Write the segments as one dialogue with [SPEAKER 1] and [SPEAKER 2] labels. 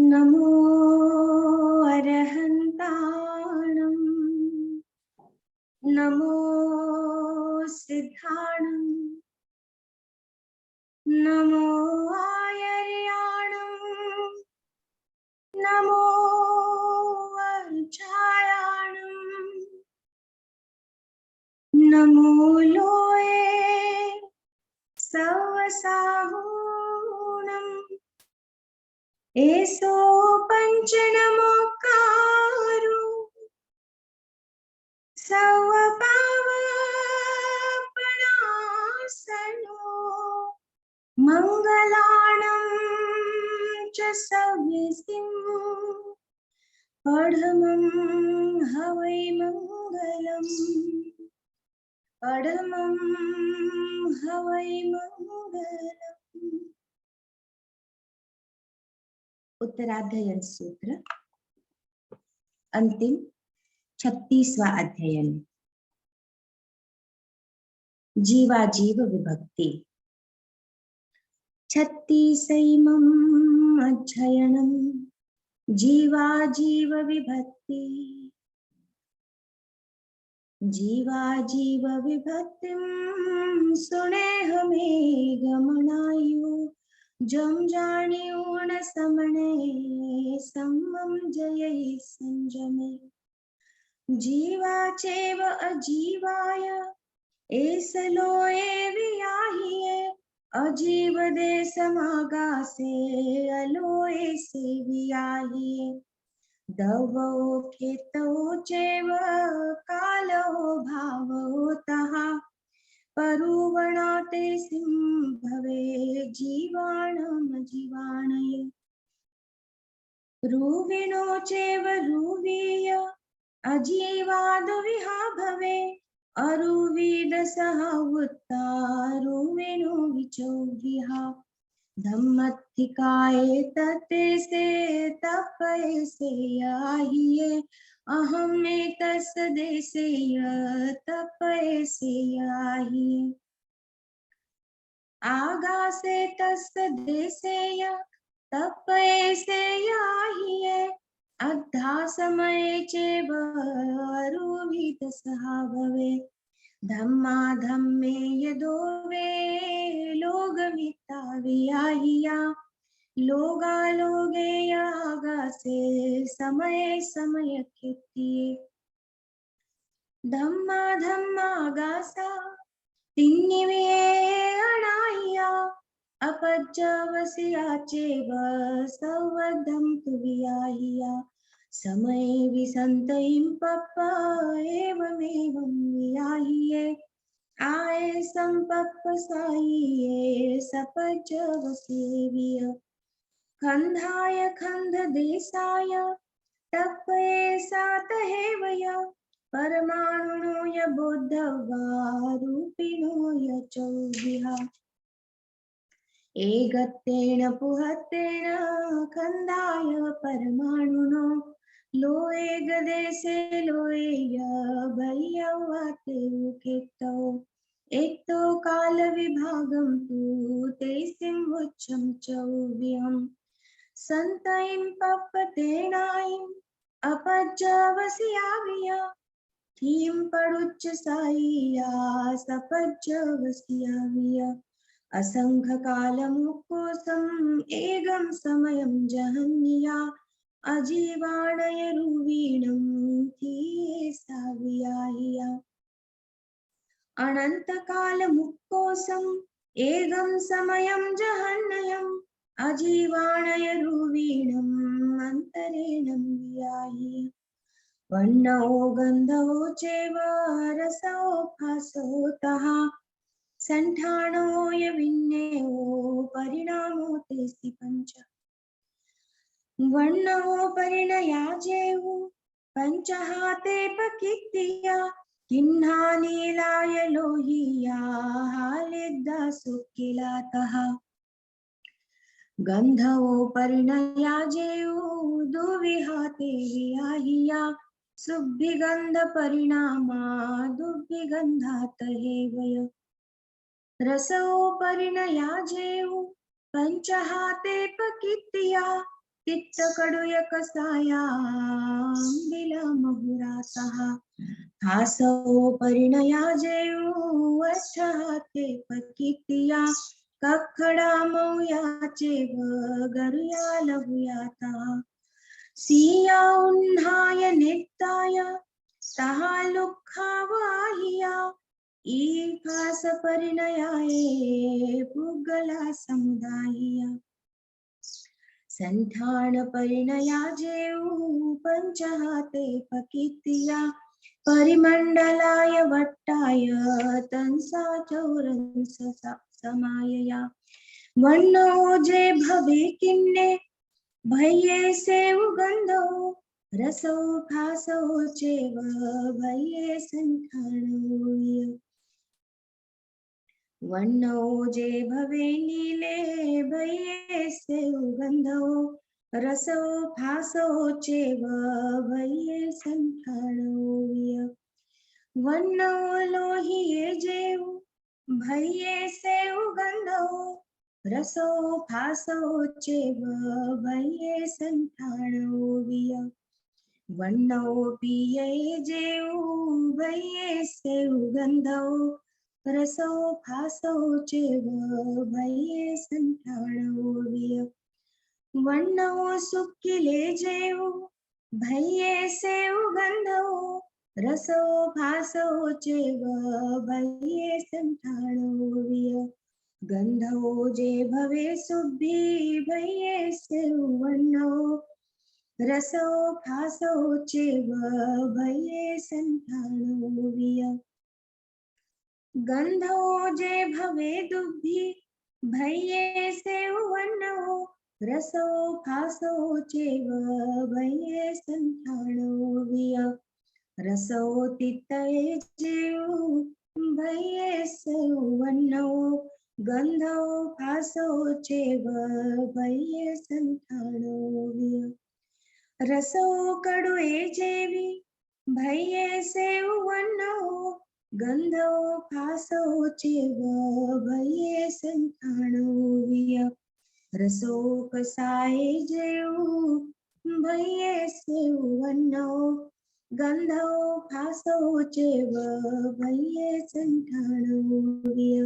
[SPEAKER 1] नमो अरहन्ताणं नमो सिद्धाणं नमो आयर्याणं नमो वर्षायाणं नमो लोये सवसाहूणम् एसो पंच नमोकारो सवपावपणासनो मंगलाणं च सव्यसिं पढमं हवै मंगलम् पढमं हवै मंगलम्। उत्तराध्ययन सूत्र अंतिम 36वां अध्ययन जीवाजीव विभक्ति। 36वां अध्ययनम जीवाजीव विभक्ति। जीवाजीव विभक्तिं सुने हमें गमनायु जम जानियो न समणे सम्मम जय संजमे। जीवा चैव अजीवाय एसलोए वियाहिये अजीव दे समागासे अलोए से वियाहिये। दवो खेतो चैव कालो भावो तहा परुवणाते सिंभवे जीवाणम जीवाणय। रुविणो चैव रुवीय अजीवाद विहा भवे अरुविद सह उत्ता रुविणो विचो विहा। धम्मत्थिकाये तते से तपये से याहिये अहम एतस् देशेय तपये से याहिये। आगासे तस् देशेय तपये से याहिये अद्धा समये चैव अरुविद सह भवे। धम्मा धम्मे यदोवे लोगमिता वियाहिया लोगा लोगे यागासे समय समय कित्तिये। धम्मा धम्मा गासा तिन्निविये अणाहिया अपज्जवसिया चैव सवद्धं तु वियाहिया। समय विसन्तयिं पप्प एवमेवं वियाहिये आये संपप्प साहिये सपज्जवसेविय। खन्धाय खन्ध देशाय तपये सातहेवय परमाणुनो य बोद्धवा रूपिणो य चौविहा। एगत्तेन पुहत्तेन खन्धाय परमाणुनो लोए गदेशे लोए य भय्यवाते उकेतो। एकतो काल विभागं तु तेसिं उच्चं चौव्यं संतयिं पप्पतेनायिं अपज्जवसियाविया थीं पडुच्च साइया सपज्जवसियाविया। असंख्य कालमुकोसम् एगं समयं जहन्या अजीवाणय रुवीणं थीये सावियाहिया। अनंत काल मुक्कोसम एगं समयं जहन्नयम् अजीवाणय रुवीणम् अन्तरेणं वियाहि। वर्णो गन्धो चैव रसो भासो तहा संठानो य विन्नयो परिणामो तेस्ति पंच। वर्णो परिणया जेवु पंचहाते पकित्तिया किन्हा नीलाय लोहिया हालिद्दा सुकिलातः। गंधो परिणया जेवु दुविहाते वियाहिया सुभिगंध परिणामा दुभिगंधात हेवय। रसो परिणया जेवु पंचहाते पकित्तिया तित्त कडूय कसाया आंबिला महुरासहा हासो परिणया जेऊ अष्टाते पकितिया कखडा मौयाचे गरुया लहुयाता सिया उन्हाय नित्ताय सहा लुखावाहिया ई खास परिणयाये पुगला समुदाया संठान परिणया जेऊ पंचहाते पकितिया परिमंडलाय वट्टाय तंसा चौरंस समायया वन्नो जे भवे किन्ने भये से उगंधो रसो फासो चेव भये संखाणोय वन्नो जे भवे नीले भये से उगंधो रसो फासो चेव भये संखाणोय वन्नो लोहिये जेव भये से उगंधो रसो फासो चेव भये संठाणोय वन्नो पिये जेऊ भये से उगंधो रसो फासो चेव भये संठाणोय वन्नो सुकिले जेऊ भये से उगंधो रसो फासो चेव भये संठाणोय गंधो जे भवे सुब्भी भये से वन्नो रसो फासो चेव भये संठाणोय गंधो जे भवे दुब्भी भये से वन्नो रसो फासो चेव भये संठाणोय रसो तित्तये जेऊ भये से वन्नो गंधो फासो चेव भये संठाणोय रसो कडुए जेवी भये से वन्नो गंधो फासो चेव भये संठाणोय रसो कसाये जेऊ भये से वन्नो गंधो फासो चेव भये संठाणोय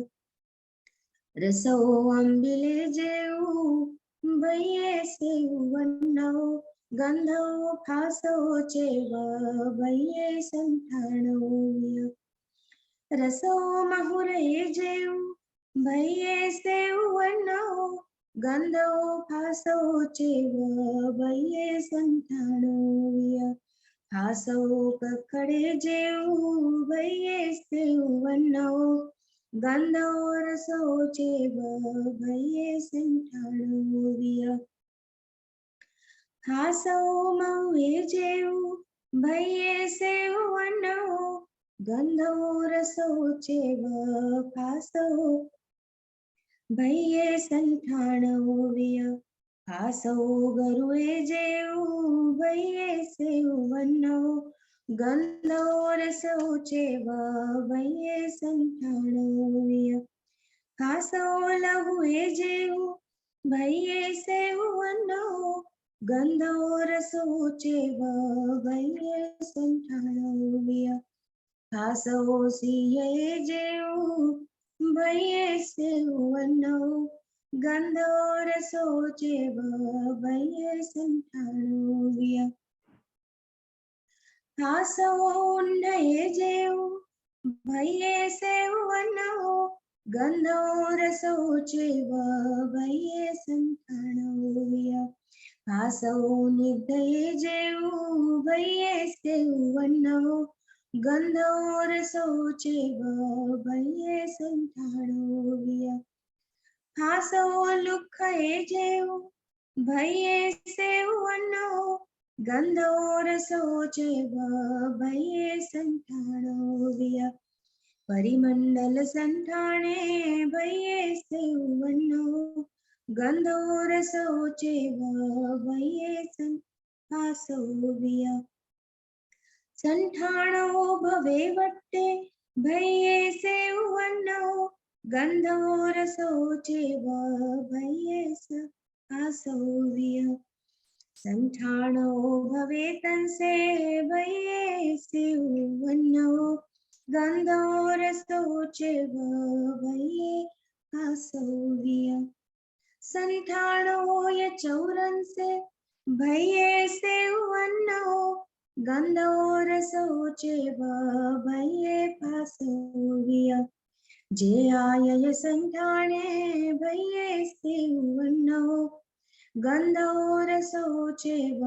[SPEAKER 1] रसो आंबिले जेऊ भये से वन्नो गंधो फासो चेव भये संठाणोय रसो महुरे जेऊ भये से वन्नो गंधो फासो चेव भये संठाणोय फासो कखडे जेऊ भये से वन्नो गंधो रसो चेव भये संठाणोय फासो महुए जेऊ भये से वन्नो गंधो रसो चेव फासो भये संठाणोय फासो गरुए जेऊ भये से वन्नो गंधो रसो चेव भये संठाणोय फासो लहुए जेऊ भये से वन्नो गंधो रसो चेव भये संठाणोय फासो सिये जेऊ भये से वन्नो गंधो रसो चेव भये संठाणोय फासो उन्नये जेऊ भये से वन्नो गंधो रसो चेव भये संठाणोय फासो निधये जेऊ भये से वन्नो गंधो रसो चेव भये संठाणोय फासो लुखये जेऊ भये से वन्नो गंधो रसो चेव भये संठाणोय परिमंडल संठाणे भये से वन्नो गंधो रसो चेव भये फासोय संठाणो भवे वट्टे भये से वन्नो गंधो रसो चेव भये फासोय संठाणो भवे तंसे भये सिवन्नो गंधो रसो चेव भये आसोविया संठाणो य चौरंसे भये सिवन्नो गंधो रसो चेव भये पासोविया जे आय संठाणे भये सिवन्नो गंधो रसो चेव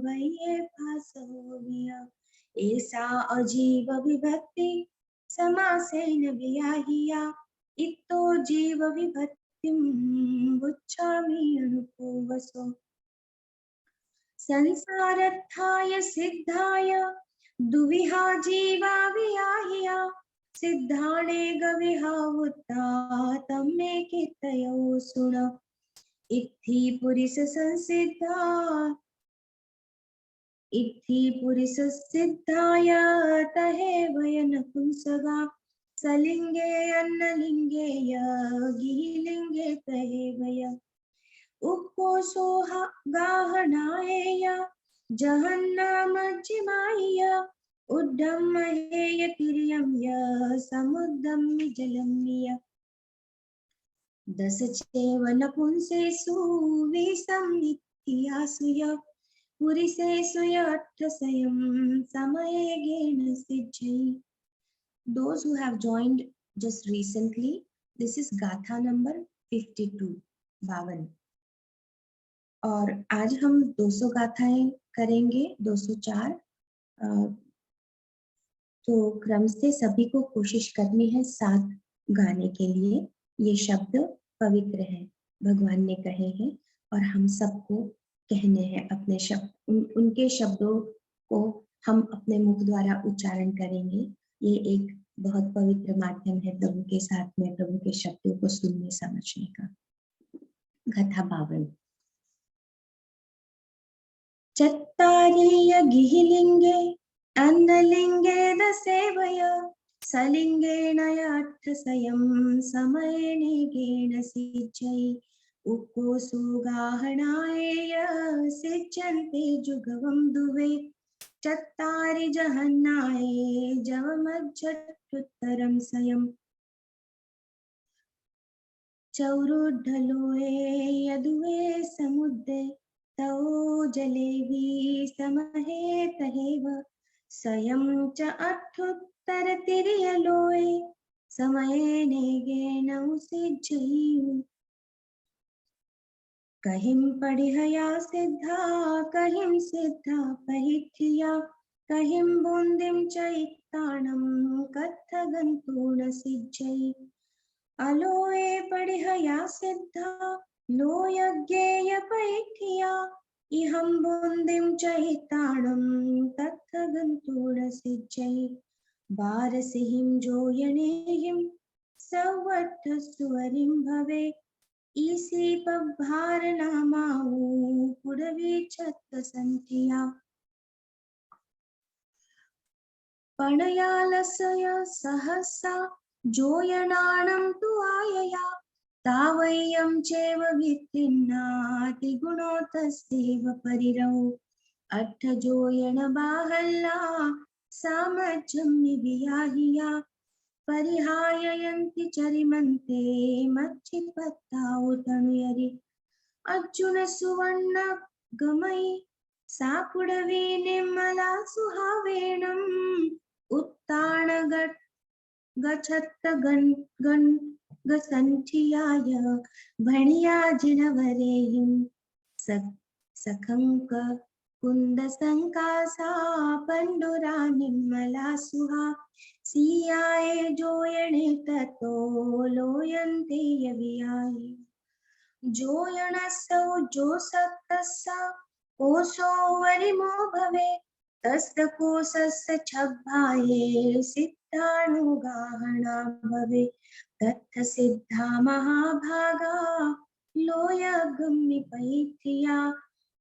[SPEAKER 1] भये पासोविया ऐसा अजीव विभक्ति समासेन व्याह्या इतो जीव विभक्तिं बुच्छामि अनुपूवसो संसारत्थाय सिद्धाय दुविहा जीवा वियाह्या सिद्धाणे गविहावुत्ता तम्मे कीर्तयो सुण इत्थि पुरिस संसिद्धा इत्थि पुरिस सिद्धाय तहे वयन पुंसगा सलिंगे अन्नलिंगे य गिहिलिंगे तहे वय उक्को सोहा गाहनाय जहन्नाम जिमाय उड्डम्महेय तिर्यं य समुद्दम्मि जलम्य दश चैव नपुंसेषु विसंनित्यासु य पुरिसेषु य अट्ठसयं समयेगेन सिद्ध्यति. Those who have joined just recently, this is गाथा नंबर 52 52. और आज हम 200 गाथाएं करेंगे 204. तो क्रम से सभी को कोशिश करनी है साथ गाने के लिए. ये शब्द पवित्र हैं, भगवान ने कहे हैं और हम सबको कहने हैं अपने शब्द. उनके शब्दों को हम अपने मुख द्वारा उच्चारण करेंगे. ये एक बहुत पवित्र माध्यम है प्रभु के साथ में प्रभु के शब्दों को सुनने समझने का. गाथा 52. चत्तारि गिहिलिंगे अन्नलिंगे दसेवय सलिंगेन अट्ठसयं समयेनेगेन सिद्ध्यति उक्कोसु गाहनाय सिच्यन्ते जुगवं दुवे चत्तारि जहन्नाय जवमज्झट्टुत्तरं सयम् चौरुढलोए यदुवे समुद्रे तौ जलेवि समहे तहेव स्वयं च अट्ठुत्तरतिर्यलोए समयेनेगेन सिद्ध्यति कहिं पडिहया सिद्धा कहिं सिद्धा पहिठिया कहिं बुन्दिं च इत्ताणं कत्थगन्तु न सिद्ध्यति अलोए पडिहया सिद्धा लो यज्ञेय पैठिया इहं बुन्दिं च हिताणं तत्थगन्तु न सिद्ध्यति बारसिंह जोयनेहिं सवट्ठस्वरिं भवे ईसी पभार नामाऊ पुरवी छत्तसंठिया पणयालसय सहसा जोयनाणं तु आयया तावय्यं चैव वित्तिन्नाति गुणो तस्यैव परिरौ अट्ठजोयन बाहल्ला सामज्जं निवियाहिया परिहाययन्ति चरिमन्ते मच्छिपत्ताउ तनुयरि अर्जुन सुवर्ण गमयि साकुडवी निर्मला सुहावेणम् उत्ताण गच्छत्त गसंठियाय भणिया जिनवरेहिं सखंक कुंद संकासा पंडुरा निर्मला सुहा सियाए जोयणे ततो लोयन्ते यवियाहि जोयणसौ जोसक्तस्सा कोशो वरिमो भवे तस्य कोशस्य छब्भाये सिद्धाणुगाहना भवे तत्थ सिद्धा महाभागा लोयगम्य पैठिया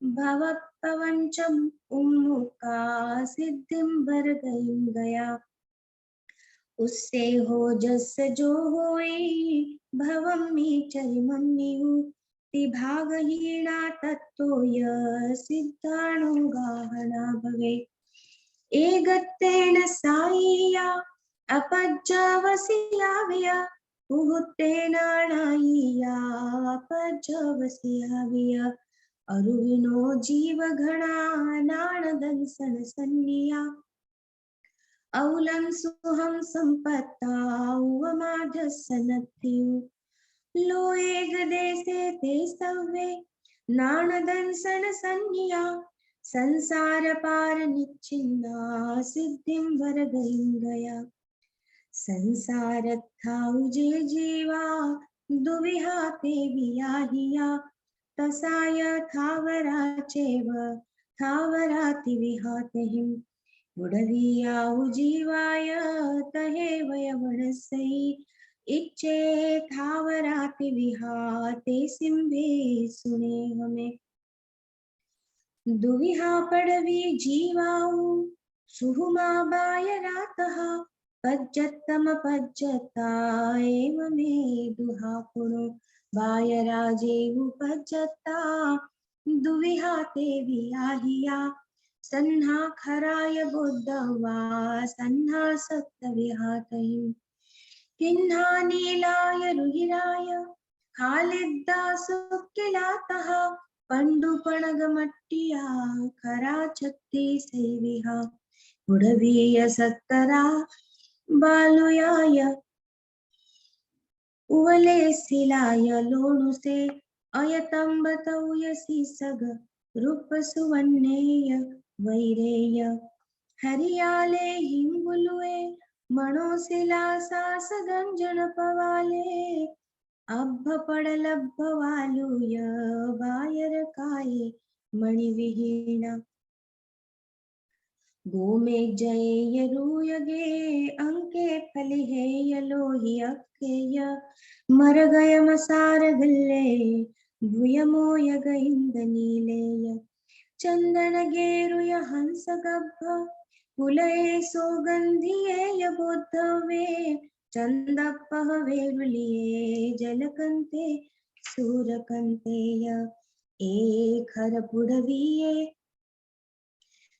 [SPEAKER 1] भवपवंचम उन्मुका सिद्धिं बरगईं गया उससे हो जस जो होई भवम में चरिमन्यु तिभागहीना तत्तोय सिद्धाणो गाहना भवे एगत्तेन साईया अपज्जवसियाविया उहुत्तेनाणायिया अपज्जवसियाविया अरुविनो जीव घना नाणदंसन सन्निया औलं सुहं संपत्ता उवमाधसनत्यु लो एक देशे ते सव्वे नाणदंसन सन्निया संसार पार निच्छिन्ना सिद्धिं वरगईं गया संसार थाउजे जीवा दुविहाते वियाहिया तसाय थावराचेव थावराति विहातहिं उडवियाउ जीवाय तहे वयवणसै इच्छे थावराति विहाते सिंहे सुने हमें दुविहा पडवी जीवाऊ सुहुमा बाय रातः पज्जत्तम पज्जता एव मे दुहा पुनो बाय राजेवु पज्जता दुविहाते वियाहिया सन्हा खराय बुद्धवा सन्हा सत्त विहातहि किन्हा नीलाय रुहिराय खालिद्दा सुक्किलातः पंडुपणगमट्टिया खरा छत्ती सेविहा उडवीय सत्तरा बालुयाय उवले सिलाय लोणुसे अयतंबतौयसी सग रूप सुवन्नेय वैरेय हरियाले हिंगुलुए मणोसिला सास गंजन पवाले अब्भ पडलब्भवालूय बायर काये मणिविहीना गोमे जये रूयगे अंके फलिहेय लोहि अक्केय मरगय मसार गल्ले भुयमोय गइंदनीलेय चंदन गेरुय हंस गब्भ कुलये सौगंधियेय बुद्धवे चंदप्पह वेरुलिये जलकंते सूरकंतेय एक हर पुडविये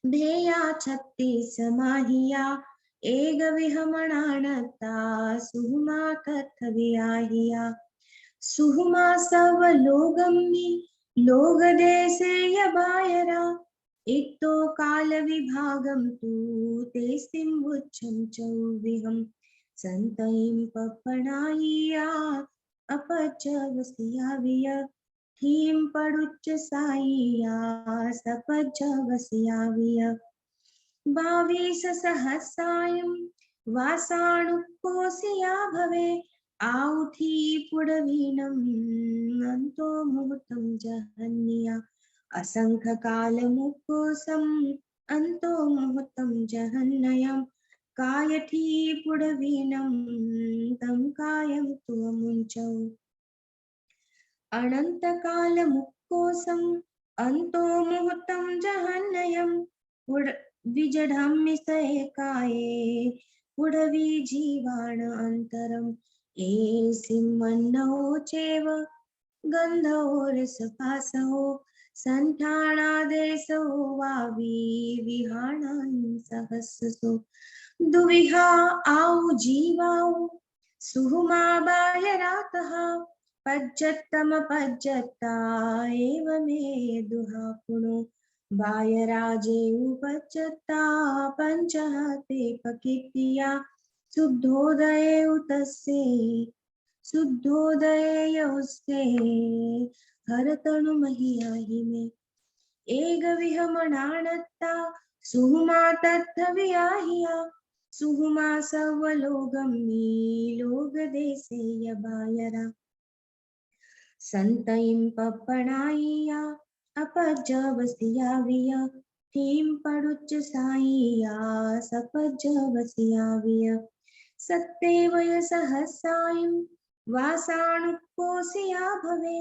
[SPEAKER 1] भेया छत्तीस माहिया एग विहमणानता सुहुमा तथ वियाहिया सुहुमा सव लोगम्मि लोग देसे यबायरा इत्तो काल विभागम तु ते सिंवुच्छं चौविहं संतयिं पपणायिया अपचवसियाविय थीं पडुच्च साईया सपजवसियाविय बावीस सहस्रायं वासाणुकोसिया भवे आउथी पुडवीनं अंतो मुहूर्तं जहन्निया असंख्य काल मुकोसम अंतो मुहूर्तं जहन्नयं कायठी पुडवीनं तं कायं तुमुंचौ अनंत काल मुक्कोसम अंतो मुहूर्तं जहन्नयं विजढम्मिसये काये पुडवी जीवाण अंतरम ए सिंहन्नो चेव गंधोरसपासो संठाणादेशो वावी विहाणान् सहस्सो दुविहा आउ जीवाऊ सुहुमा बाय रातः पज्जत्तम पज्जत्ता एव मे दुहा पुनो बाय राजे उपज्जत्ता पंचहते पकित्तिया शुद्धोदये उतस्से शुद्धोदये उस्से हरतनु महियाहि में एग विहमणानत्ता सुहुमा तत्थ वियाहिया सुहुमा सवलोगम्मी लोग देसे यबायरा संतयिं पपणायिया अपजवसियाविय थीं पडुच्च साईया सपजवसियाविय सत्ते वय सहस्रायं वासाणुकोसिया भवे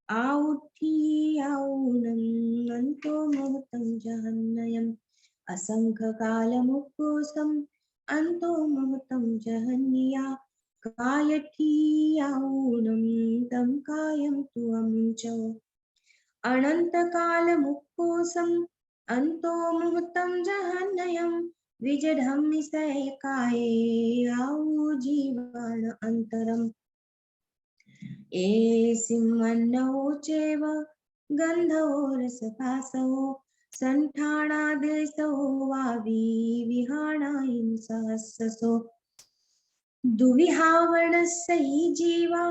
[SPEAKER 1] आउठी आऊनं अंतो मुहूर्तं जहन्नयम् असंख्य कालमुक्कोसम अंतो मुहूर्तं जहन्निया कायठी आऊनं तं तं कायं तु अमुञ्च अनन्तकालमुक्कोऽसम् अन्तो मुहूर्तं जहन्नयं विजडम्मिसैकाये आहुजीवान अन्तरम् एसिमन्नौ चैव गन्धो रसपासौ सन्ठाणादेशौ वाविविहाणाहिंसहस्रसो दुविहावर्णस्य हि जीवा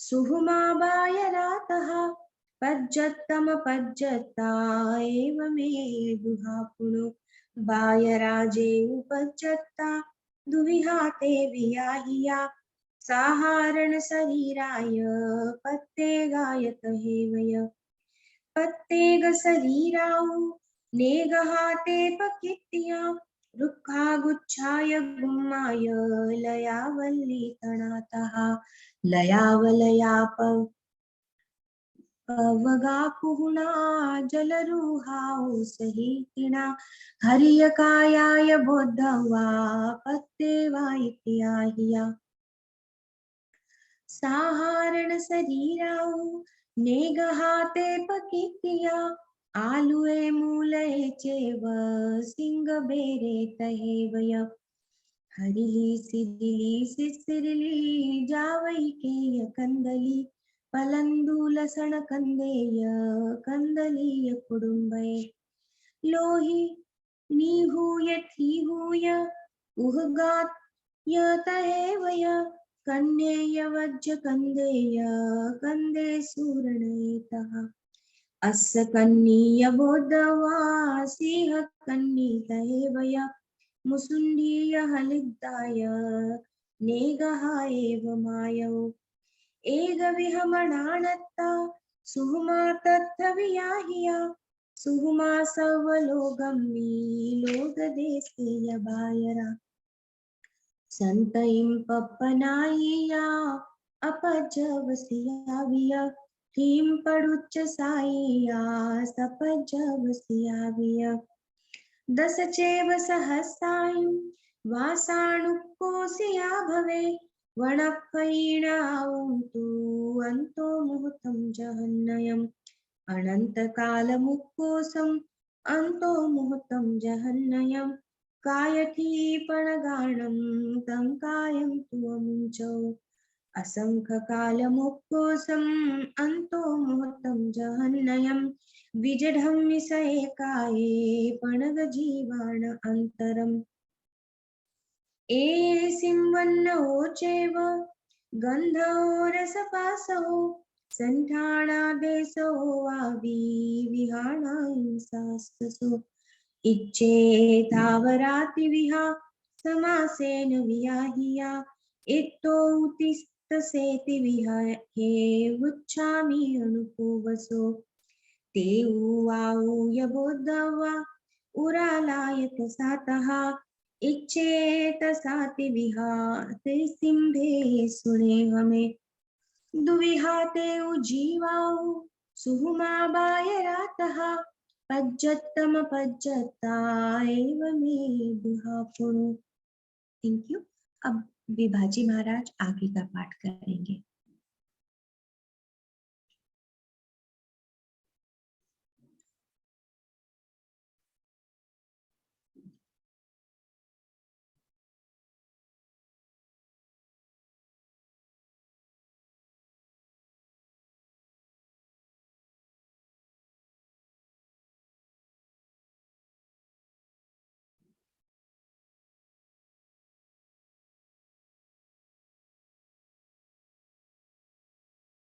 [SPEAKER 1] सुहुमाबायरातः पज्जत्तमपज्जत्ता एव मे दुहापुणो बायराजे उपज्जत्ता दुविहाते वियाहिया साहारण शरीराय पत्ते गायत हेवय पत्तेग शरीराउ नेगहाते पकित्या रुक्खा गुच्छाय गुम्माय लयावल्ली तणातः लयावलया पवगाकुहुणा जलरुहाउ सहितिना हरियकायाय बोद्धवा पत्ते वा इत्याहिया साहारण शरीराउ नेगहाते पकित्या आलुए मूले चेव सिंग बेरे तहेवय हरिली सिरिली सिसिरिली जावैकेय कंदली पलंदू लसण कंदेय कंदलीय कुडुंबे लोही निहूय थीहूय उहगात यतहेवय कन्येय वज्र कंदेय कंदे सूरणेतः अस्य कन्नीय बोद्धवा सिंह कन्नीतहेवय मुसुंडीय हलिदाय नेगहा एव मायौ एगविहमणानत्ता सुहुमा तत्थवियाहिया सुहुमा सवलोगम्मी लोगदेशीय बायरा संतइं पप्पनाइया अपजवसियाविया थीं पडुच्च साइया सपजवसियाविया दस चेव सहस्रायं वासाणुकोसिया भवे वणक्कयीणावन्तु अन्तो मुहूर्तं जहन्नयम् अनन्तकालमुक्कोसम् अन्तो मुहूर्तं जहन्नयम् कायठीपणगाणं तं कायं तु अमुञ्चौ असंख्यकालमुक्कोसम् अन्तो मुहूर्तं जहन्नयम् विजढम्मिसैकाये पणगजीवाण अन्तरम् एसिंवन्नो चैव गन्धो रसपासौ सन्ठाणादेशो वाविविहाणाहिंसास्तसो इच्छेतावरातिविहा समासेन वियाहिया इत्तोतिस्तसेति विहाये वुच्छामि अनुपूवसो ते उवाऊय बोद्धवा उरालायत सातः इच्छेत साति विहाते सिंधे सुने हमें दुविहाते उजीवाऊ सुहुमा बायरातः पज्जत्तम पज्जत्ता एव मे दुहापुणु। Thank you. अब विभाजी महाराज आगे का पाठ करेंगे।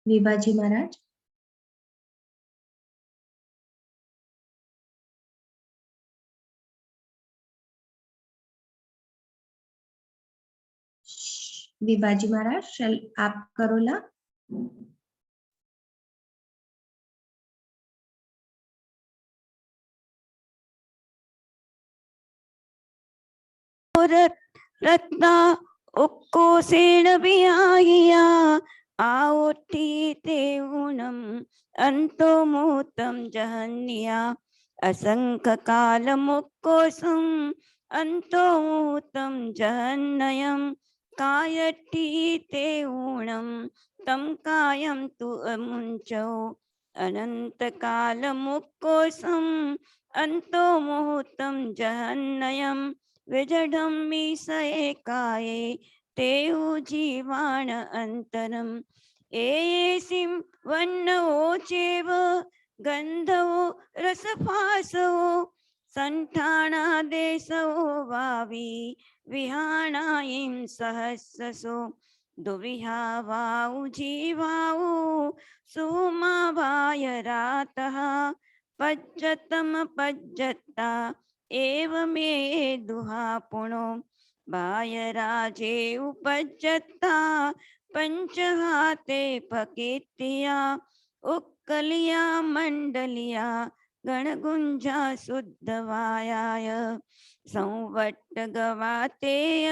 [SPEAKER 1] विभाजी महाराज विभाजी महाराज आप करोला।
[SPEAKER 2] रत्ना उक्कोसेन वियाहिया आओटीते ऊणम् अन्तो मुहूर्तं जहन्या असंख्यकालमुक्कोसम् अन्तो मुहूर्तं जहन्नयम् कायटीते ऊणम् तं कायं तु अमुञ्चौ अनन्तकालमुक्कोऽसम् अन्तो मुहूर्तं जहन्नयं विजडं स एकाये ते जीवाण अन्तरम् एयेसिं वन्नवो चेव गन्धवो रसभासवो सण्ठाणादेशो वावी विहाणायं सहस्रसो दुविहा वाउ जीवाउ सुमा भाय रातः पज्जतम पज्जता एव मे दुहा पुणो भाय राजे उपज्जता पंचहाते पकेतिया उक्कलिया मंडलिया गणगुंजा शुद्धवायाय संवट्ट गवातेय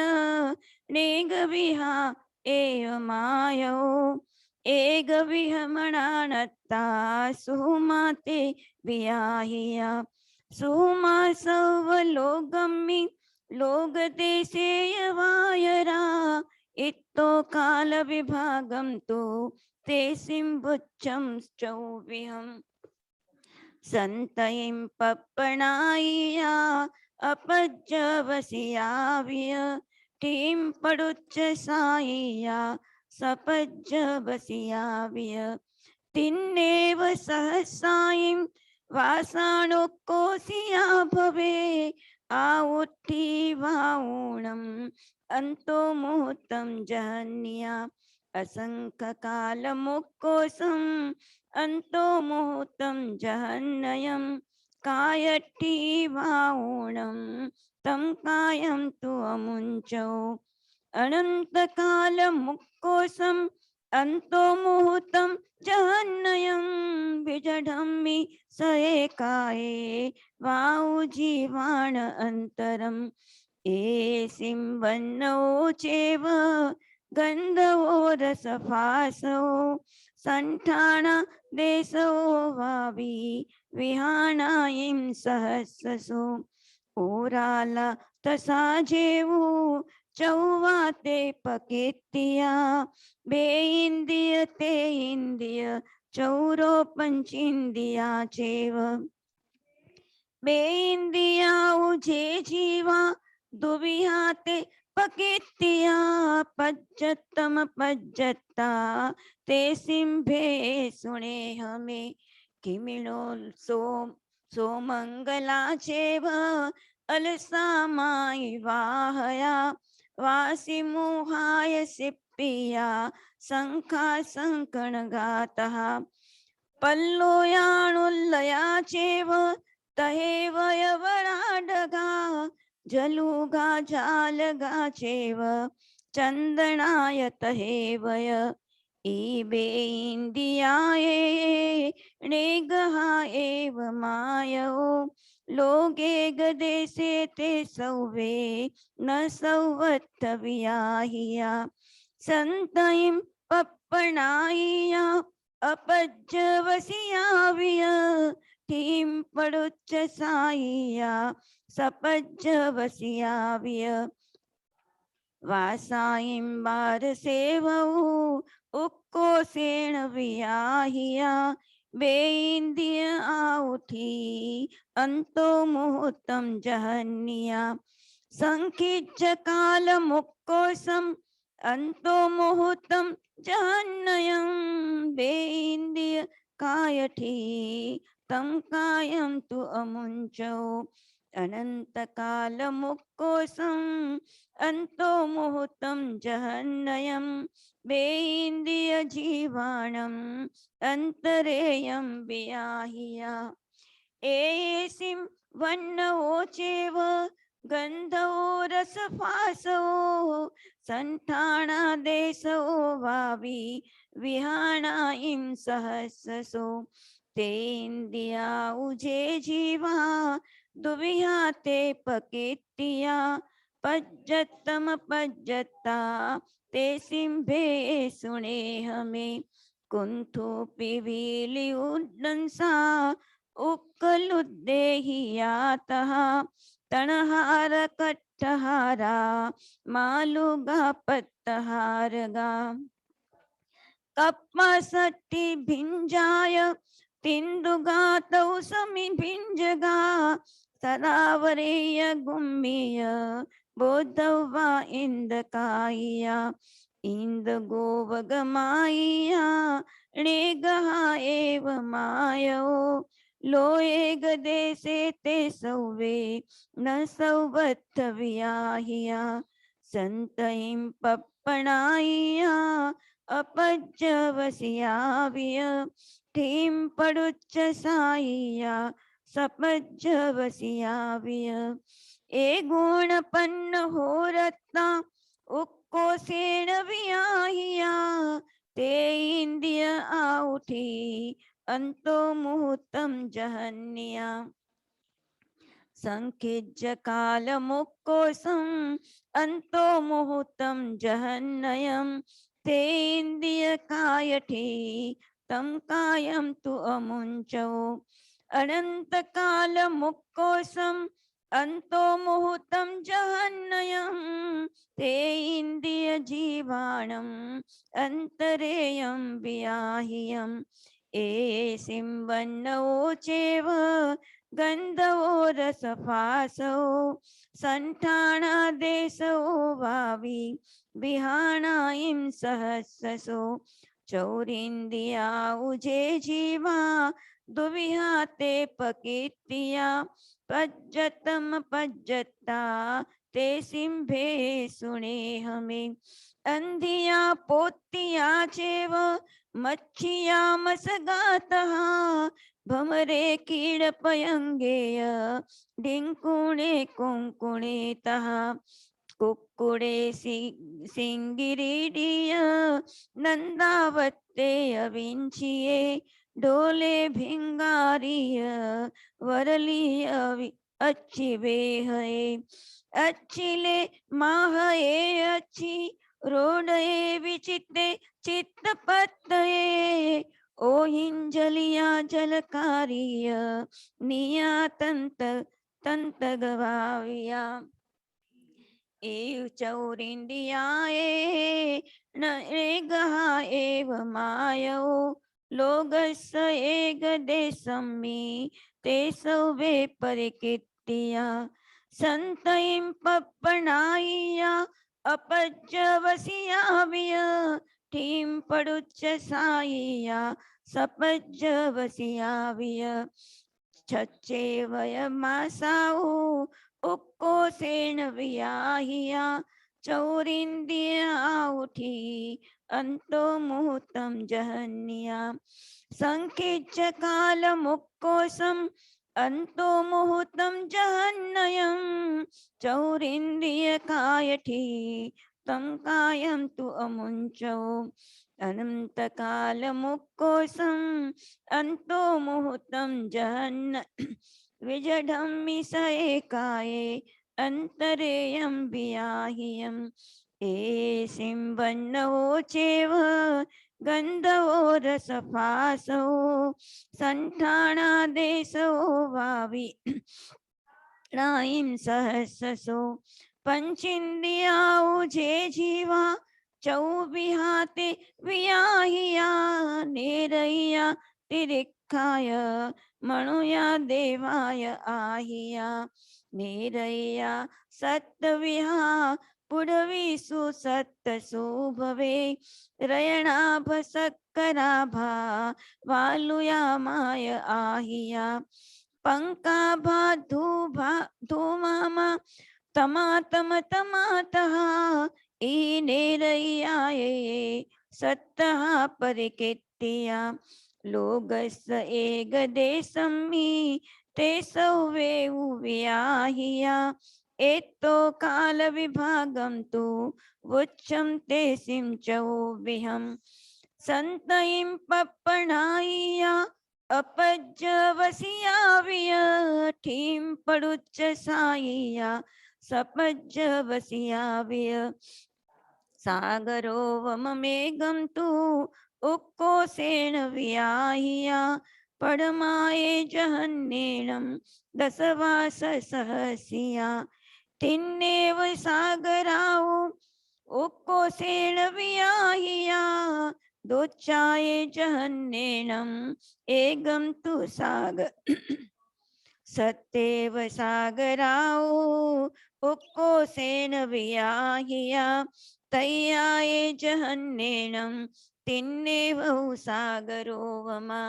[SPEAKER 2] नेगविहा एव मायो एग विहमणानत्ता सुमाते वियाहिया सुमा सवलोगम्मि लोग देशेय वायरा इत्तो काल विभागम तो ते सिंबुच्चम चौविहम संतयिं पप्पणाय्या अपज्जवसियाव्य टीं पडुच्च साय्या सपज्जवसियाव्य तिन्नेव सहसायिं वासाणुकोसिया भवे आउट्ठी वाऊणम् अन्तो मुहूर्तं जहन्या असङ्ख्यकालमुक्कोसम् अन्तो मुहूर्तं जहन्नयं कायट्ठी वाऊणं तं कायं तु अमुञ्चौ अनन्तकालमुक्कोसम् अन्तो मुहूर्तं जहन्नयं विजडम्मि स एकाये वाउ जीवाण अन्तरम् एसिं वन्नो चेव गन्धवो रसभासो सण्ठाण देशो वावी विहाणायं सहस्रसो ओराल तसा जेवू चौवाते पकेतिया बे इंदिय ते इंदिय चौरो पंचिंदिया चेव बे इंदिया उजे जीवा दुविहाते पकेतिया पज्जतम पज्जता ते सिंभे सुने हमें किमिनो सोम सोमंगला चेव अलसामाय वाहया वासि मोहाय सिप्पिया शंखा संकणगातः पल्लोयाणुल्लया चेव तहेव यवराडगा जलुगा जालगा चेव चन्दनाय तहेवय ईबे इन्दियाये नेगहा एव मायो लोगे गदेशे ते सौवे न सौवत्तवियाहिया संतयिं पप्पणाय्या अपज्जवसियाविय टीं पडुच्च साय्या सपज्जवसियाविय वासायिं बारसेवौ उक्कोसेण वियाहिया बेइंदिय आउठी अंतो मुहूर्तं जहन्या संखिच्च कालमुक्कोसं अंतो मुहूर्तं जहन्नयं बेइंदिय कायठी तं कायं तु अमुञ्चौ अनन्तकालमुक्कोसम् अन्तो मुहूर्तं जहन्नयं बेइन्द्रिय जीवाणम् अन्तरेयं वियाहिया एसिं वन्नवो चेव गन्धवो रसभासो सण्ठाणादेशो वावी विहाणायं सहस्रसो तेन्द्रिया उजे जीवा दुविहा ते पकेतिया पज्जतम पज्जता ते सिंभे सुने हमें कुंथु पिवीली उड्डंसा उक्कलुद्देहियातः तणहार कट्टहारा मालुगा पत्तहारगा कप्पसट्टि भिञ्जाय तिन्दुगातौ समिभिञ्जगा सदावरेय गुम्मीय बोद्धौ वा इन्दकाय्या इन्दगोवगमाय्या णेगः एव मायौ लोये गदेशे ते सौवे न सौबद्धव्याहिया संतहिं पप्पणाय्या अपज्जवसियाविय ठीं पडुच्च साय्या सपज्जवसियाविय ए गुणपन्न हो रत्ना उक्कोसेण वियाहिया ते इंद्रिय आउठी अंतो मुहूर्तम जहन्या संखिज्य कालमुक्कोसं अंतो मुहूर्तम जहन्नयं ते इंद्रिय कायठी तम कायम तु अमुंचो अनंत कालमुक्कोसं अंतो मुहूर्तम जहन्नयं ते इंद्रिय जीवाणं अंतरेयं वियाहियं एसिं वन्नो चेव गंधवो रसफासो संठानादेशो भावी विहाणायं सहस्रसो चौरिन्द्रिया उजे जीवा दुविहाते पकीर्तिया पज्जतम पज्जता ते सिंभे सुने हमें अंधिया पोतिया चेव मच्छिया मसगातः भमरे कीड़पयंगेय डिंकुणे कुंकुणे तः कुक्कुड़े सिंगिरीडिय नंदावत्ते अविंचिये डोले भिंगारिय वरलिय अच्छी बेहये अच्छिले माहये अच्छी रोडये विचिते चित्तपत्तये ओ हिंजलिया जलकारिय निया तंत तंत गवाविया एव चौरिंदियाए न एगहा एव मायो लोगस एग देशम्मि ते सौवे परिकीर्तिया संतयिं पप्पणाय्या अपज्जवसियाविय ठीं पडुच्च साय्या सपज्जवसियाविय छच्चे वयमासाऊ उक्कोसेन वियाहिया चौरिन्द्रिया उठी अंतो मुहूर्तम जहन्या संखिच्च कालमुक्कोसं अंतो मुहूर्तम जहन्नयं चौरिन्द्रिय कायठी तम कायं तु अमुंचो अनंत कालमुक्कोसं अंतो मुहूर्तम जहन्न विजडम्मि स एकाये अंतरेयं वियाहियम् एसिं वन्नवो चेव गन्धवो रसफासो संठानादेशो भावी रायिं सहस्रसो पंचेन्द्रिया उजे जीवा चौबिहाते वियाहिया नेरय्या तिरिक्खाय मणुया देवाय आहिया नेरय्या सत्तविहा पुरवीसु सत्तसु भवे रयणाभ सक्कराभा वालुया माय आहिया पंकाभा धूमामा तमातम तमातः ईनेरय्याये सत्तः परिकीर्तिया लोगस एगदेशम्मि ते सौवे वियाहिया एतो काल विभागं तु वुच्चं ते सिंचौ विहं संतयिं पप्पणाय्या अपज्जवसियाविय ठीं पडुच्च साय्या सपज्जवसियाविय सागरो वममेघं तु उक्कोसेन वियाहिया पडमाये जहन्नेनं दशवास सहस्या तिन्नेव सागराउ उक्कोसेन वियाहिया दोच्चाये जहन्नेनम एगम तु सागर सत्येव सागराओ उक्को सेन वियाहिया तय्याये जहन्नेनम तिन्नेव सागरो वमा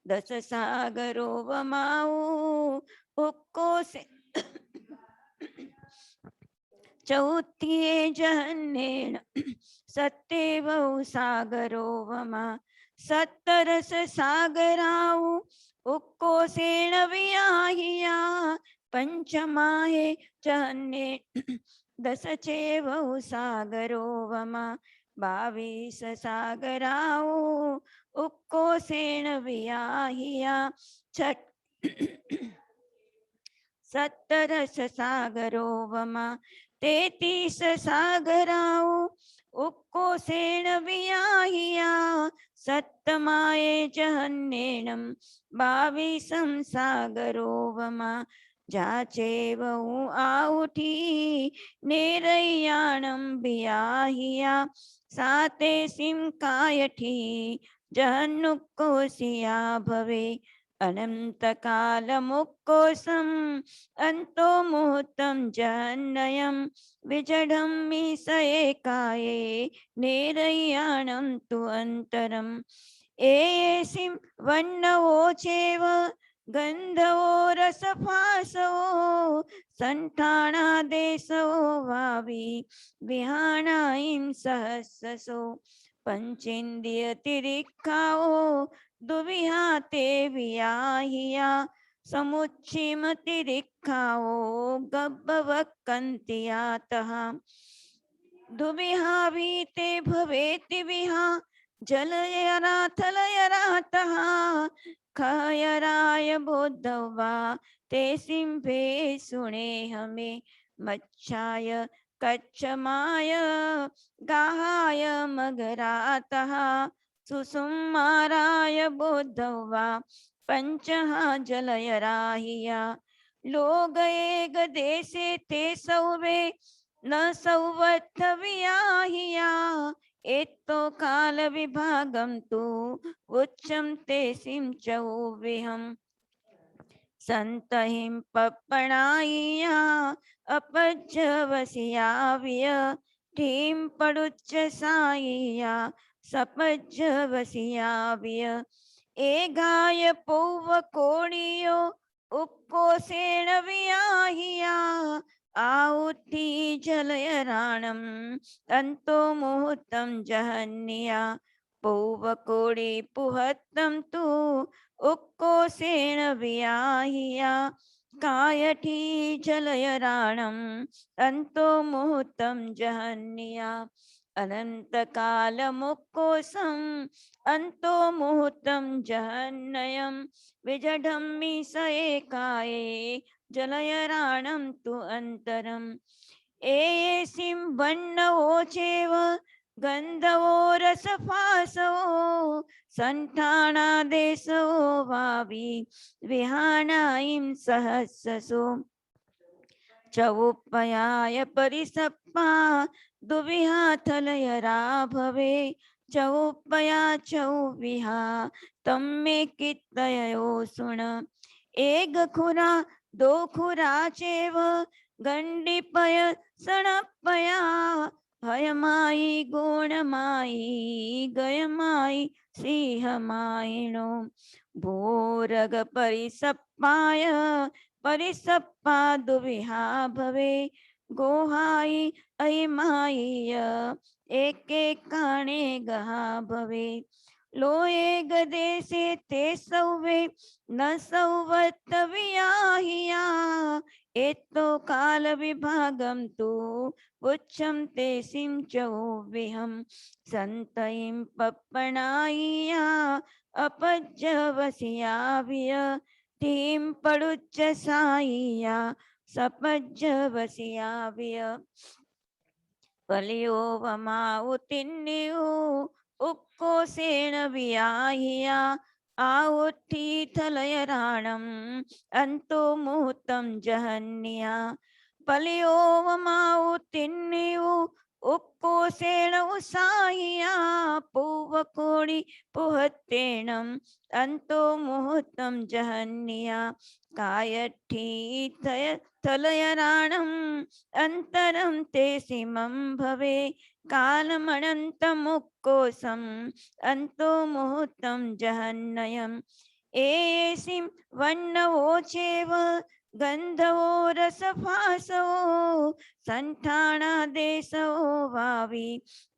[SPEAKER 2] दस सागरो वमाओ उक्को से चौथ्ये जहन्नेन सत्येव सागरो वमा सत्तरस सागराऊ उक्को सेण वियाहिया पंचमाहे जहन्ने दस चेव सागरो वमा 22 सागराऊ उक्को सेण वियाहिया छठ 17 सागरो वमा 33 सागराऊ उक्को सेण वियाहिया सत्तमाये जहन्नेनम 22 सागरो वमा जाचेव आउठी नेरयाणम वियाहिया साते सिम कायठी जहन्नुक्को सिया भवे अनंत काल मुक्कोसम अंतो मुहूर्तम जहन्नयम विजडम मिसएकाये नेरयाणम तु अंतरम एसिम वन्नवो चेव गंधवो रसफासवो संठाणा देशवो वावी विहाणाइम सहस्सो पंचेन्द्रिय तिरिक्खाओ दुविहाते वियाहिया समुच्छिमतिरिक्खाओ गब्बवक्कन्तियातः दुविहावीते भवेति विहा जलयरा थलयरातः खयराय बोद्धवा ते सिंहे सुने हमें मच्छाय कच्छमाय गाहाय मगरातः सुसुमाराय बोद्धवा पंचहा जलयराहिया लोग एक देशे ते सौवे न सौवत्थ वियाहिया एतो काल विभागम तु उच्चम ते सिंचौ विहम संतहिं पप्पणाइया अपज्जवसियाविय ठीं पडुच्च साइया सपज्जवसियाविय एगाय पौव कोणियो उक्को सेण वियाहिया आहुति जलयराणम अंतो मुहूर्तम जहन्निया पौवकोड़ी पुहत्तम तु उक्को सेण वियाहिया कायठी जलयराणम अंतो मुहूर्तम जहन्निया अनंत काल मुक्कोसम अंतो मुहूर्तम जहन्नयम विजडम्मि स एकाये जलयराणम तु अंतरम एसिं वन्नवो चेव गंधवो रसफासवो संठाणा देशो वावी विहाणाइं सहस्सो चौपयाय परिसप्पा दुविहा थलयरा भवे चौपया चौविहा तम्मे कित्तयो सुण एक खुरा दो खुरा चेव गंडीपय सणपया हयमाई गोणमाई गयमाई सिंहमाइणो भोरग परिसप्पाय परिसप्पा दुविहा भवे गोहाई अयमाय एक काणे गहा भवे लोये गदेसे ते सौवे न सौवत्त वियाहिया एतो काल विभागम तु उच्चम ते सिंचौ विहम संतयिं पप्पणाइया अपज्जवसियाविय ठीं पडुच्च साइया सपज्जवसियाविय पलियो वमाउ तिन्नियो उक्को सेण वियाहिया आहुति थलयराणम अंतो मुहूर्तम जहन्निया पलियो वमाउ तिन्नियो उक्कोसेण उसाहिया पूवकोणि पुहत्तेणम् अंतो मुहूर्तं जहन्निया कायठी तलयराणम् अंतरं ते सीमं भवे कालमनन्तमुक्कोसम् अंतो मुहूर्तं जहन्नयम् एसिं वन्नवोचेव गन्धवो रसभासवो सन्ठाणादेशो वावि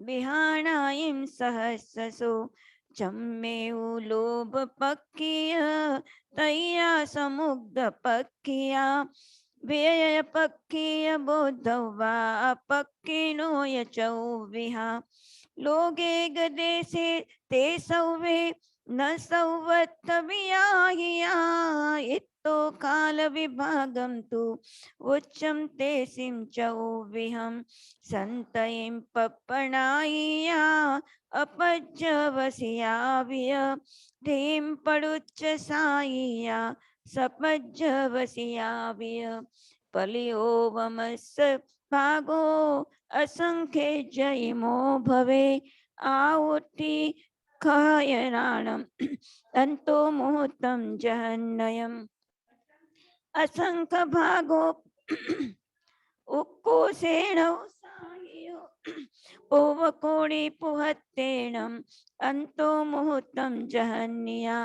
[SPEAKER 2] विहाणायं सहस्रसो जम्मेउ लोभपक्किय तय्या समुग्धपक्किया व्ययपक्किय बोद्धवा पक्किनो यचौ विहा लोगे गदेशे ते सौवे न सौवत्तवियाहिया इत्तो काल विभागं तु उच्चं ते सिंचौ विहं संतयिं पप्पणायिया अपज्जवसिया विय धीं पडुच्च सायिया सपज्जवसिया विय पलियोवमस्य भागो असंख्ये जयिमो भवे आउट्टि खयराणम् अंतो मुहूर्तं जहन्नयम् असंख्य भागो उक्कोसेण उसाहियो पूवकोणि पुहत्तेणम् अंतो मुहूर्तं जहन्निया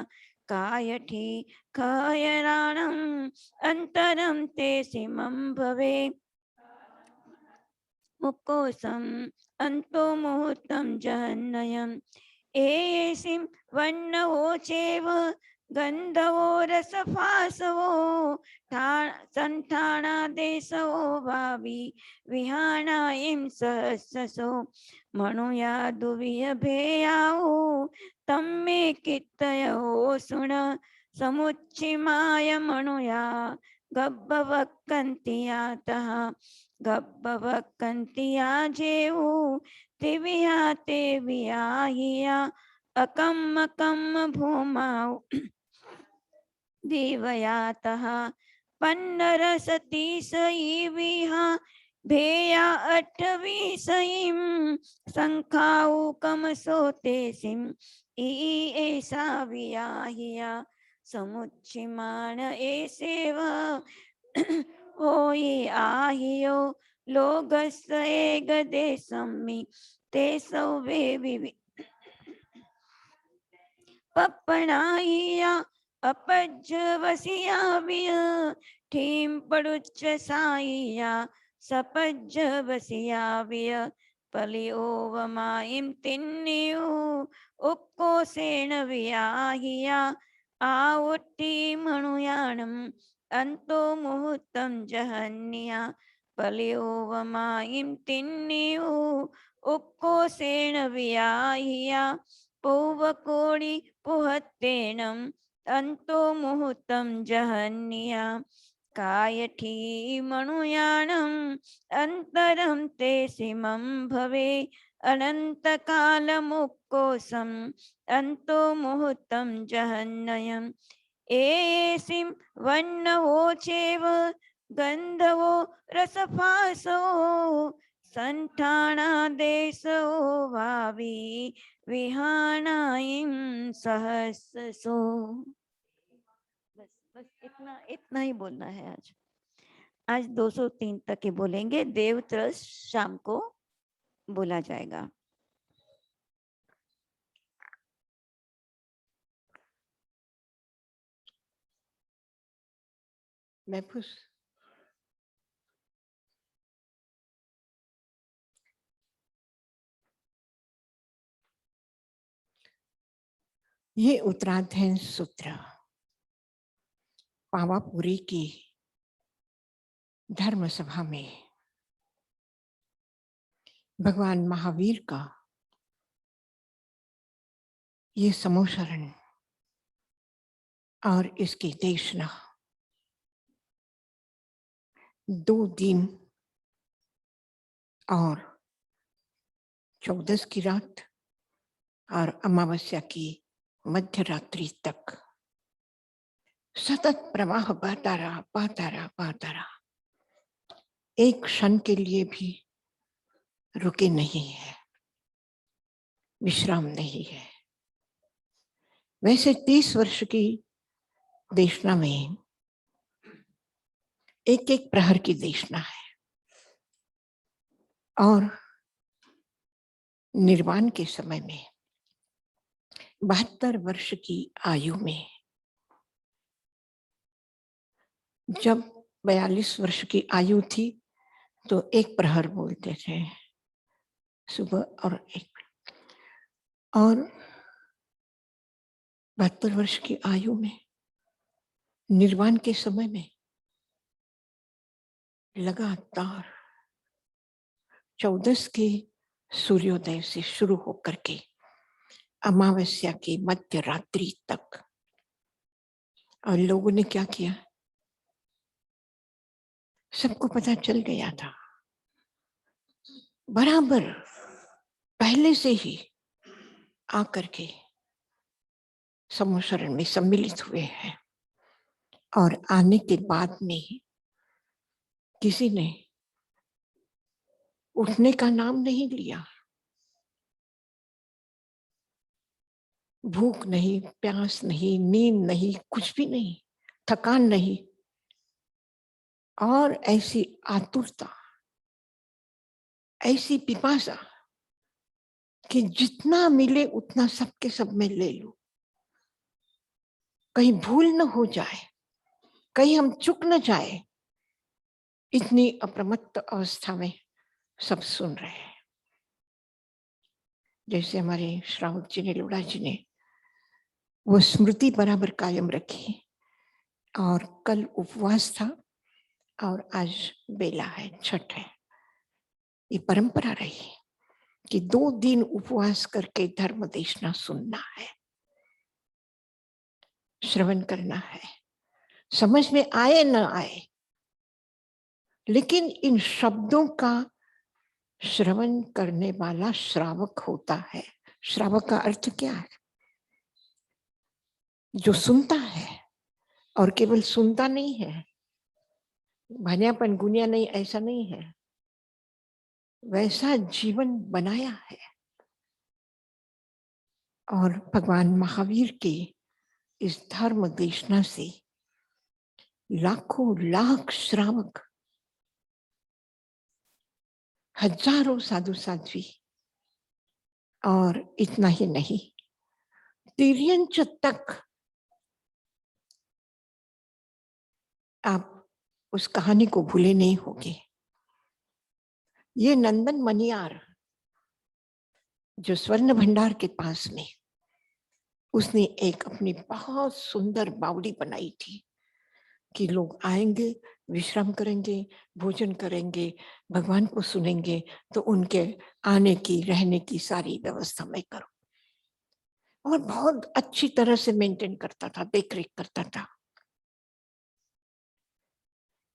[SPEAKER 2] कायठी खयराणम् अंतरं ते सीमं भवे मुक्कोसम् अंतो मुहूर्तं जहन्नयम् एसिं वन्नवोचेव गन्धवो रसभासवो सन्ठाणादेशो भावि विहाणायं सहस्रसो मणुयादुवियभेयावो तम्मे कित्तयो सुण समुच्चिमाय मणुया गब्बवक्कन्तियातः गब्बवक्कन्तिया जेवु दिव्या ते वियाहिया अकम्मकम्म भूमाउ दिवयातः पन्नरसति सईविहा भेया अठवी सईम संखाउ कमसोते सिम ई ऐसा वियाहिया समुच्चिमान ऐसेव होई आहियो लोगस गदे सम्मि ते सौवे विवि पप्पणाइया अपज्जवसिया विय ठीं पडुच्च साइया सपज्जवसिया विय पलिओवमाइं तिन्नियु उक्कोसेण वियाहिया आउट्टि मणुयाणम् अंतो मुहूर्तं जहन्निया पलिओवमाइं तिन्नियु उक्कोसेण वियाहिया पूवकोणि पुहत्तेणम् अंतो मुहूर्तं जहन्निया कायठी मणुयाणम् अंतरं ते सीमं भवे अनन्तकालमुक्कोसम् अंतो मुहूर्तं जहन्नयम् एसिं वन्नवोचेव गन्धवो रसभासो सन्ठाणादेशो भावि विहाणायं सहस्रसो। बस बस इतना इतना ही बोलना है आज 203 तक ही बोलेंगे। देव त्रस शाम को बोला जाएगा।
[SPEAKER 3] महफूज ये उत्तराध्ययन सूत्र पावापुरी की धर्म सभा में भगवान महावीर का ये समोशरण और इसकी देशना 2 दिन और 14 की रात और अमावस्या की मध्य रात्रि तक सतत प्रवाह बहता रहा। एक क्षण के लिए भी रुके नहीं है, विश्राम नहीं है। वैसे 30 वर्ष की देशना में एक एक प्रहर की देशना है, और निर्वाण के समय में 72 वर्ष की आयु में, जब 42 वर्ष की आयु थी तो एक प्रहर बोलते थे सुबह, और 72 वर्ष की आयु में निर्वाण के समय में लगातार 14 के सूर्योदय से शुरू होकर के अमावस्या की मध्य रात्रि तक। और लोगों ने क्या किया, सबको पता चल गया था, बराबर पहले से ही आकर के समूहशरण में सम्मिलित हुए हैं। और आने के बाद में किसी ने उठने का नाम नहीं लिया, भूख नहीं, प्यास नहीं, नींद नहीं, कुछ भी नहीं, थकान नहीं, और ऐसी आतुरता, ऐसी पिपासा कि जितना मिले उतना सबके सब में ले लो, कहीं भूल न हो जाए, कहीं हम चुक न जाए, इतनी अप्रमत्त अवस्था में सब सुन रहे हैं। जैसे हमारे श्रावक जी ने, लोढ़ा जी ने वो स्मृति बराबर कायम रखी, और कल उपवास था और आज बेला है, छठ है। ये परंपरा रही कि 2 दिन उपवास करके धर्म देशना सुनना है, श्रवण करना है, समझ में आए न आए, लेकिन इन शब्दों का श्रवण करने वाला श्रावक होता है। श्रावक का अर्थ क्या है? जो सुनता है, और केवल सुनता नहीं है, भनियापन गुनिया नहीं, ऐसा नहीं है, वैसा जीवन बनाया है। और भगवान महावीर के इस धर्म देशना से लाखों लाख श्रावक, हजारों साधु साध्वी, और इतना ही नहीं, तिर्यंच तक आप उस कहानी को भूले नहीं होंगे। ये नंदन मनियार जो स्वर्ण भंडार के पास में, उसने एक अपनी बहुत सुंदर बावड़ी बनाई थी कि लोग आएंगे, विश्राम करेंगे, भोजन करेंगे, भगवान को सुनेंगे, तो उनके आने की, रहने की सारी व्यवस्था मैं करूं। और बहुत अच्छी तरह से मेंटेन करता था, देख रेख करता था।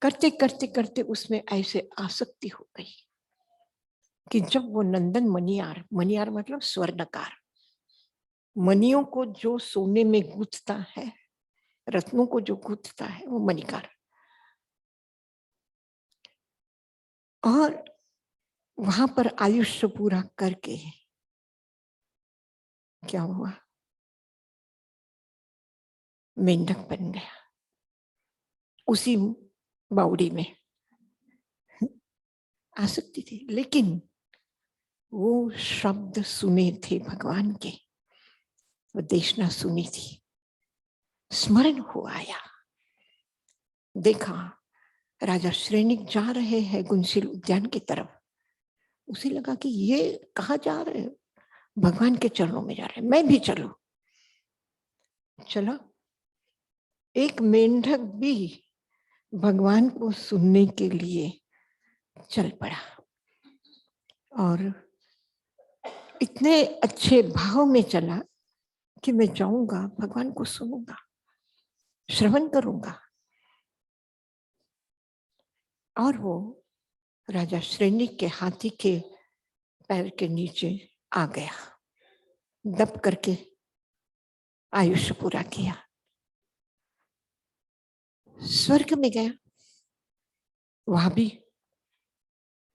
[SPEAKER 3] करते करते करते उसमें ऐसे आसक्ति हो गई कि जब वो नंदन मनियार, मनियार मतलब स्वर्णकार, मनियों को जो सोने में गूंथता है, रत्नों को जो गूंथता है, वो मणिकार। और वहां पर आयुष्य पूरा करके क्या हुआ, मेंढक बन गया उसी बावड़ी में। आसक्ति थी, लेकिन वो शब्द सुने थे भगवान के, वो देशना सुनी थी, स्मरण हो आया। देखा राजा श्रेणिक जा रहे हैं गुणशील उद्यान की तरफ, उसे लगा कि ये कहाँ जा रहे हैं, भगवान के चरणों में जा रहे हैं, मैं भी चलूं। चला, एक मेंढक भी भगवान को सुनने के लिए चल पड़ा, और इतने अच्छे भाव में चला कि मैं जाऊंगा, भगवान को सुनूंगा, श्रवण करूंगा। और वो राजा श्रेणिक के हाथी के पैर के नीचे आ गया, दब करके आयुष्य पूरा किया, स्वर्ग में गया। वहां भी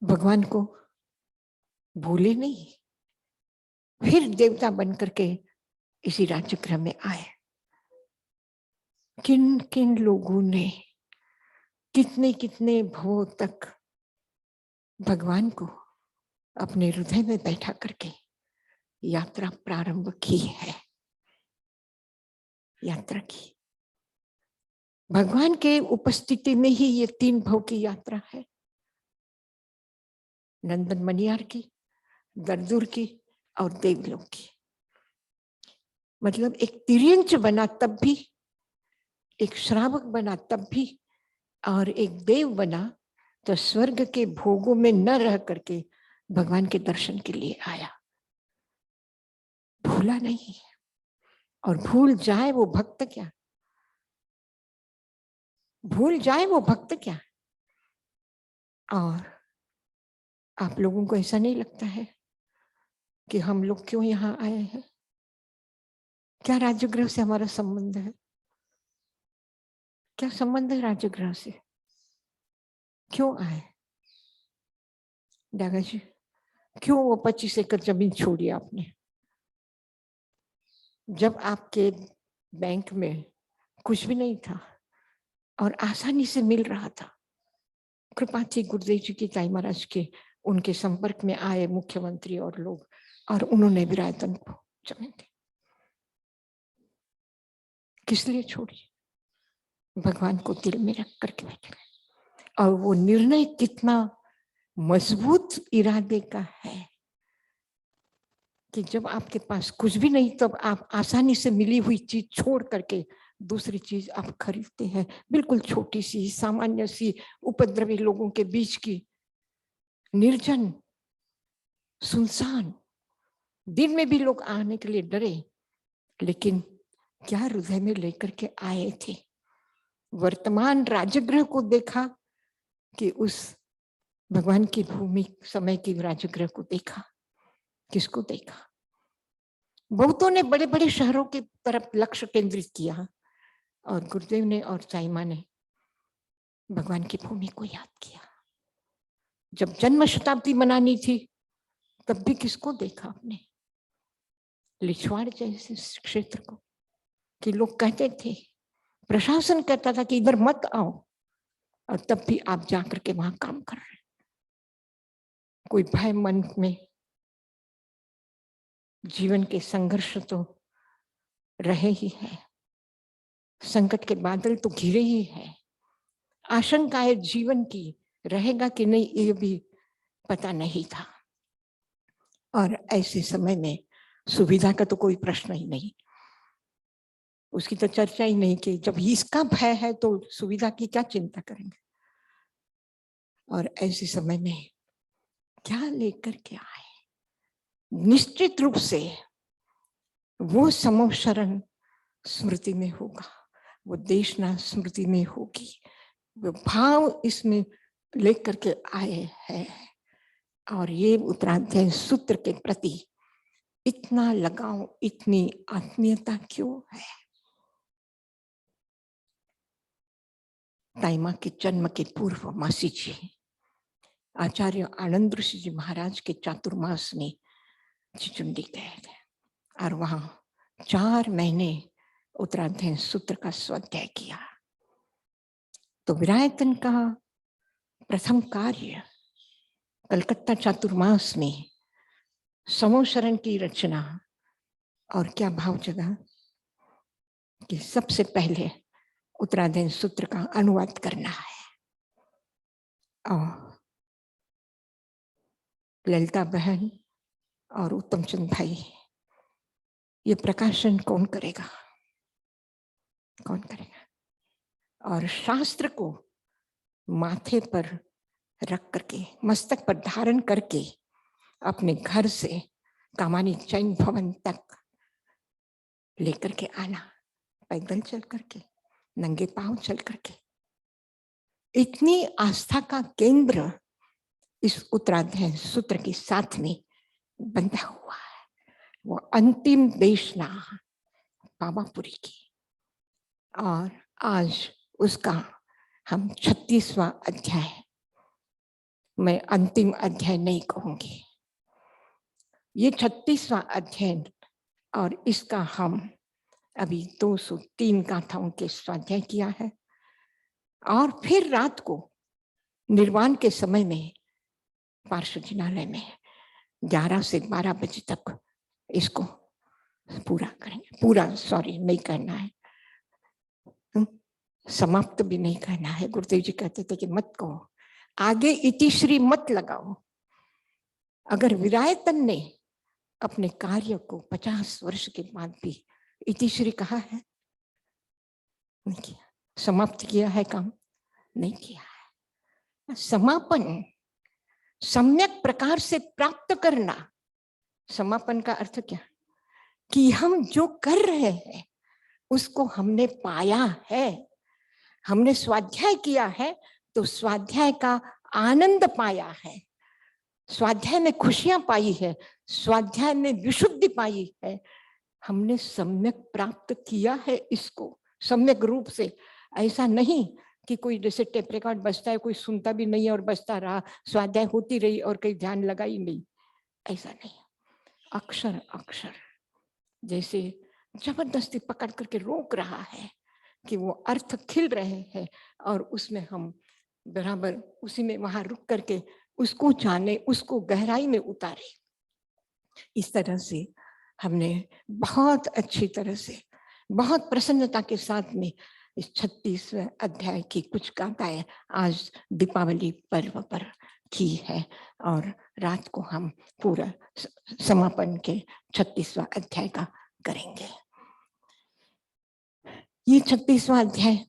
[SPEAKER 3] भगवान को भूले नहीं, फिर देवता बन करके इसी राज्यगृह में आए। किन किन लोगों ने कितने कितने भवों तक भगवान को अपने हृदय में बैठा करके यात्रा प्रारंभ की है, यात्रा की। भगवान के उपस्थिति में ही ये 3 भव की यात्रा है, नंदन मनियार की, दरदुर की और देवलोक की। मतलब एक तिर्यंच बना तब भी, एक श्रावक बना तब भी, और एक देव बना तो स्वर्ग के भोगों में न रह करके भगवान के दर्शन के लिए आया, भूला नहीं। और भूल जाए वो भक्त क्या, भूल जाए वो भक्त क्या। और आप लोगों को ऐसा नहीं लगता है कि हम लोग क्यों यहाँ आए हैं? क्या राजगृह से हमारा संबंध है? क्या संबंध है राजगृह से? क्यों आए डागा जी? क्यों वो 25 एकड़ जमीन छोड़ी आपने? जब आपके बैंक में कुछ भी नहीं था और आसानी से मिल रहा था, कृपा थी गुरुदेव जी की, ताई महाराज के, उनके संपर्क में आए मुख्यमंत्री और लोग, और उन्होंने विरायतन को जमीन दी। किस लिए छोड़ी? भगवान को दिल में रख करके बैठे। और वो निर्णय कितना मजबूत इरादे का है कि जब आपके पास कुछ भी नहीं तब आप आसानी से मिली हुई चीज छोड़ करके दूसरी चीज आप खरीदते हैं, बिल्कुल छोटी सी सामान्य सी, उपद्रवी लोगों के बीच की, निर्जन सुनसान। दिन में भी लोग आने के लिए डरे, लेकिन क्या हृदय में लेकर के आए थे? वर्तमान राजगृह को देखा कि उस भगवान की भूमि समय की राजगृह को देखा? किसको देखा? बहुतों ने बड़े बड़े शहरों की तरफ लक्ष्य केंद्रित किया, और गुरुदेव ने और साई मां ने भगवान की भूमि को याद किया। जब जन्म शताब्दी मनानी थी तब भी किसको देखा आपने? लिछवाड़ जैसे क्षेत्र को, कि लोग कहते थे, प्रशासन कहता था कि इधर मत आओ, और तब भी आप जाकर के वहां काम कर रहे। कोई भय मन में, जीवन के संघर्ष तो रहे ही है, संकट के बादल तो घिरे ही है, आशंकाएं जीवन की रहेगा कि नहीं ये भी पता नहीं था। और ऐसे समय में सुविधा का तो कोई प्रश्न ही नहीं, उसकी तो चर्चा ही नहीं कि जब इसका भय है तो सुविधा की क्या चिंता करेंगे। और ऐसे समय में क्या लेकर के आए? निश्चित रूप से वो समूह शरण स्मृति में होगा, वो देशना स्मृति में होगी, वो भाव इसमें लेकर के आए हैं। और ये उत्तराध्याय सूत्र के प्रति इतना लगाव, इतनी आत्मीयता क्यों है? ताई मां के जन्म के पूर्व मासी जी आचार्य आनंद ऋषि जी महाराज के चातुर्मास में चिचुंडी गए थे, और वहां 4 महीने उत्तराध्याय सूत्र का स्वाध्याय किया। तो विरायतन का प्रथम कार्य कलकत्ता चातुर्मास में समूह शरण की रचना, और क्या भाव जगा कि सबसे पहले उत्तराध्याय सूत्र का अनुवाद करना है। और ललिता बहन और उत्तम चंद भाई, ये प्रकाशन कौन करेगा? कौन करेगा? और शास्त्र को माथे पर रख करके, मस्तक पर धारण करके अपने घर से कामानी जैन भवन तक लेकर के आना, पैदल चल करके, नंगे पांव चल करके। इतनी आस्था का केंद्र इस उत्तराध्याय सूत्र के साथ में बंधा हुआ है। वो अंतिम देशना पावापुरी की, और आज उसका हम 36वां अध्याय, मैं अंतिम अध्याय नहीं कहूंगी, ये 36वां अध्ययन और इसका हम अभी 203 गाथाओं के स्वाध्याय किया है और फिर रात को निर्वाण के समय में पार्श्वजनालय में 11 से 12 बजे तक इसको पूरा करेंगे। पूरा नहीं करना है, समाप्त भी नहीं करना है। गुरुदेव जी कहते थे कि मत कहो, आगे इतिश्री मत लगाओ। अगर विरायतन ने अपने कार्य को 50 वर्ष के बाद भी इतिश्री कहा है, नहीं किया। समाप्त किया है काम, नहीं किया है। समापन सम्यक प्रकार से प्राप्त करना। समापन का अर्थ क्या? कि हम जो कर रहे हैं उसको हमने पाया है, हमने स्वाध्याय किया है तो स्वाध्याय का आनंद पाया है, स्वाध्याय में खुशियां पाई है, स्वाध्याय में विशुद्धि पाई है, हमने सम्यक प्राप्त किया है इसको सम्यक रूप से। ऐसा नहीं कि कोई जैसे टेप रिकॉर्ड बजता है, कोई सुनता भी नहीं और बजता रहा, स्वाध्याय होती रही और कहीं ध्यान लगा ही नहीं, ऐसा नहीं। अक्षर अक्षर जैसे जबरदस्ती पकड़ करके रोक रहा है कि वो अर्थ खिल रहे हैं और उसमें हम बराबर उसी में वहां रुक करके उसको जाने, उसको गहराई में उतारे। इस तरह से हमने बहुत अच्छी तरह से, बहुत प्रसन्नता के साथ में इस 36वें अध्याय की कुछ गाथाएं आज दीपावली पर्व पर की है और रात को हम पूरा समापन के 36वां अध्याय का करेंगे। ये 36वां अध्याय,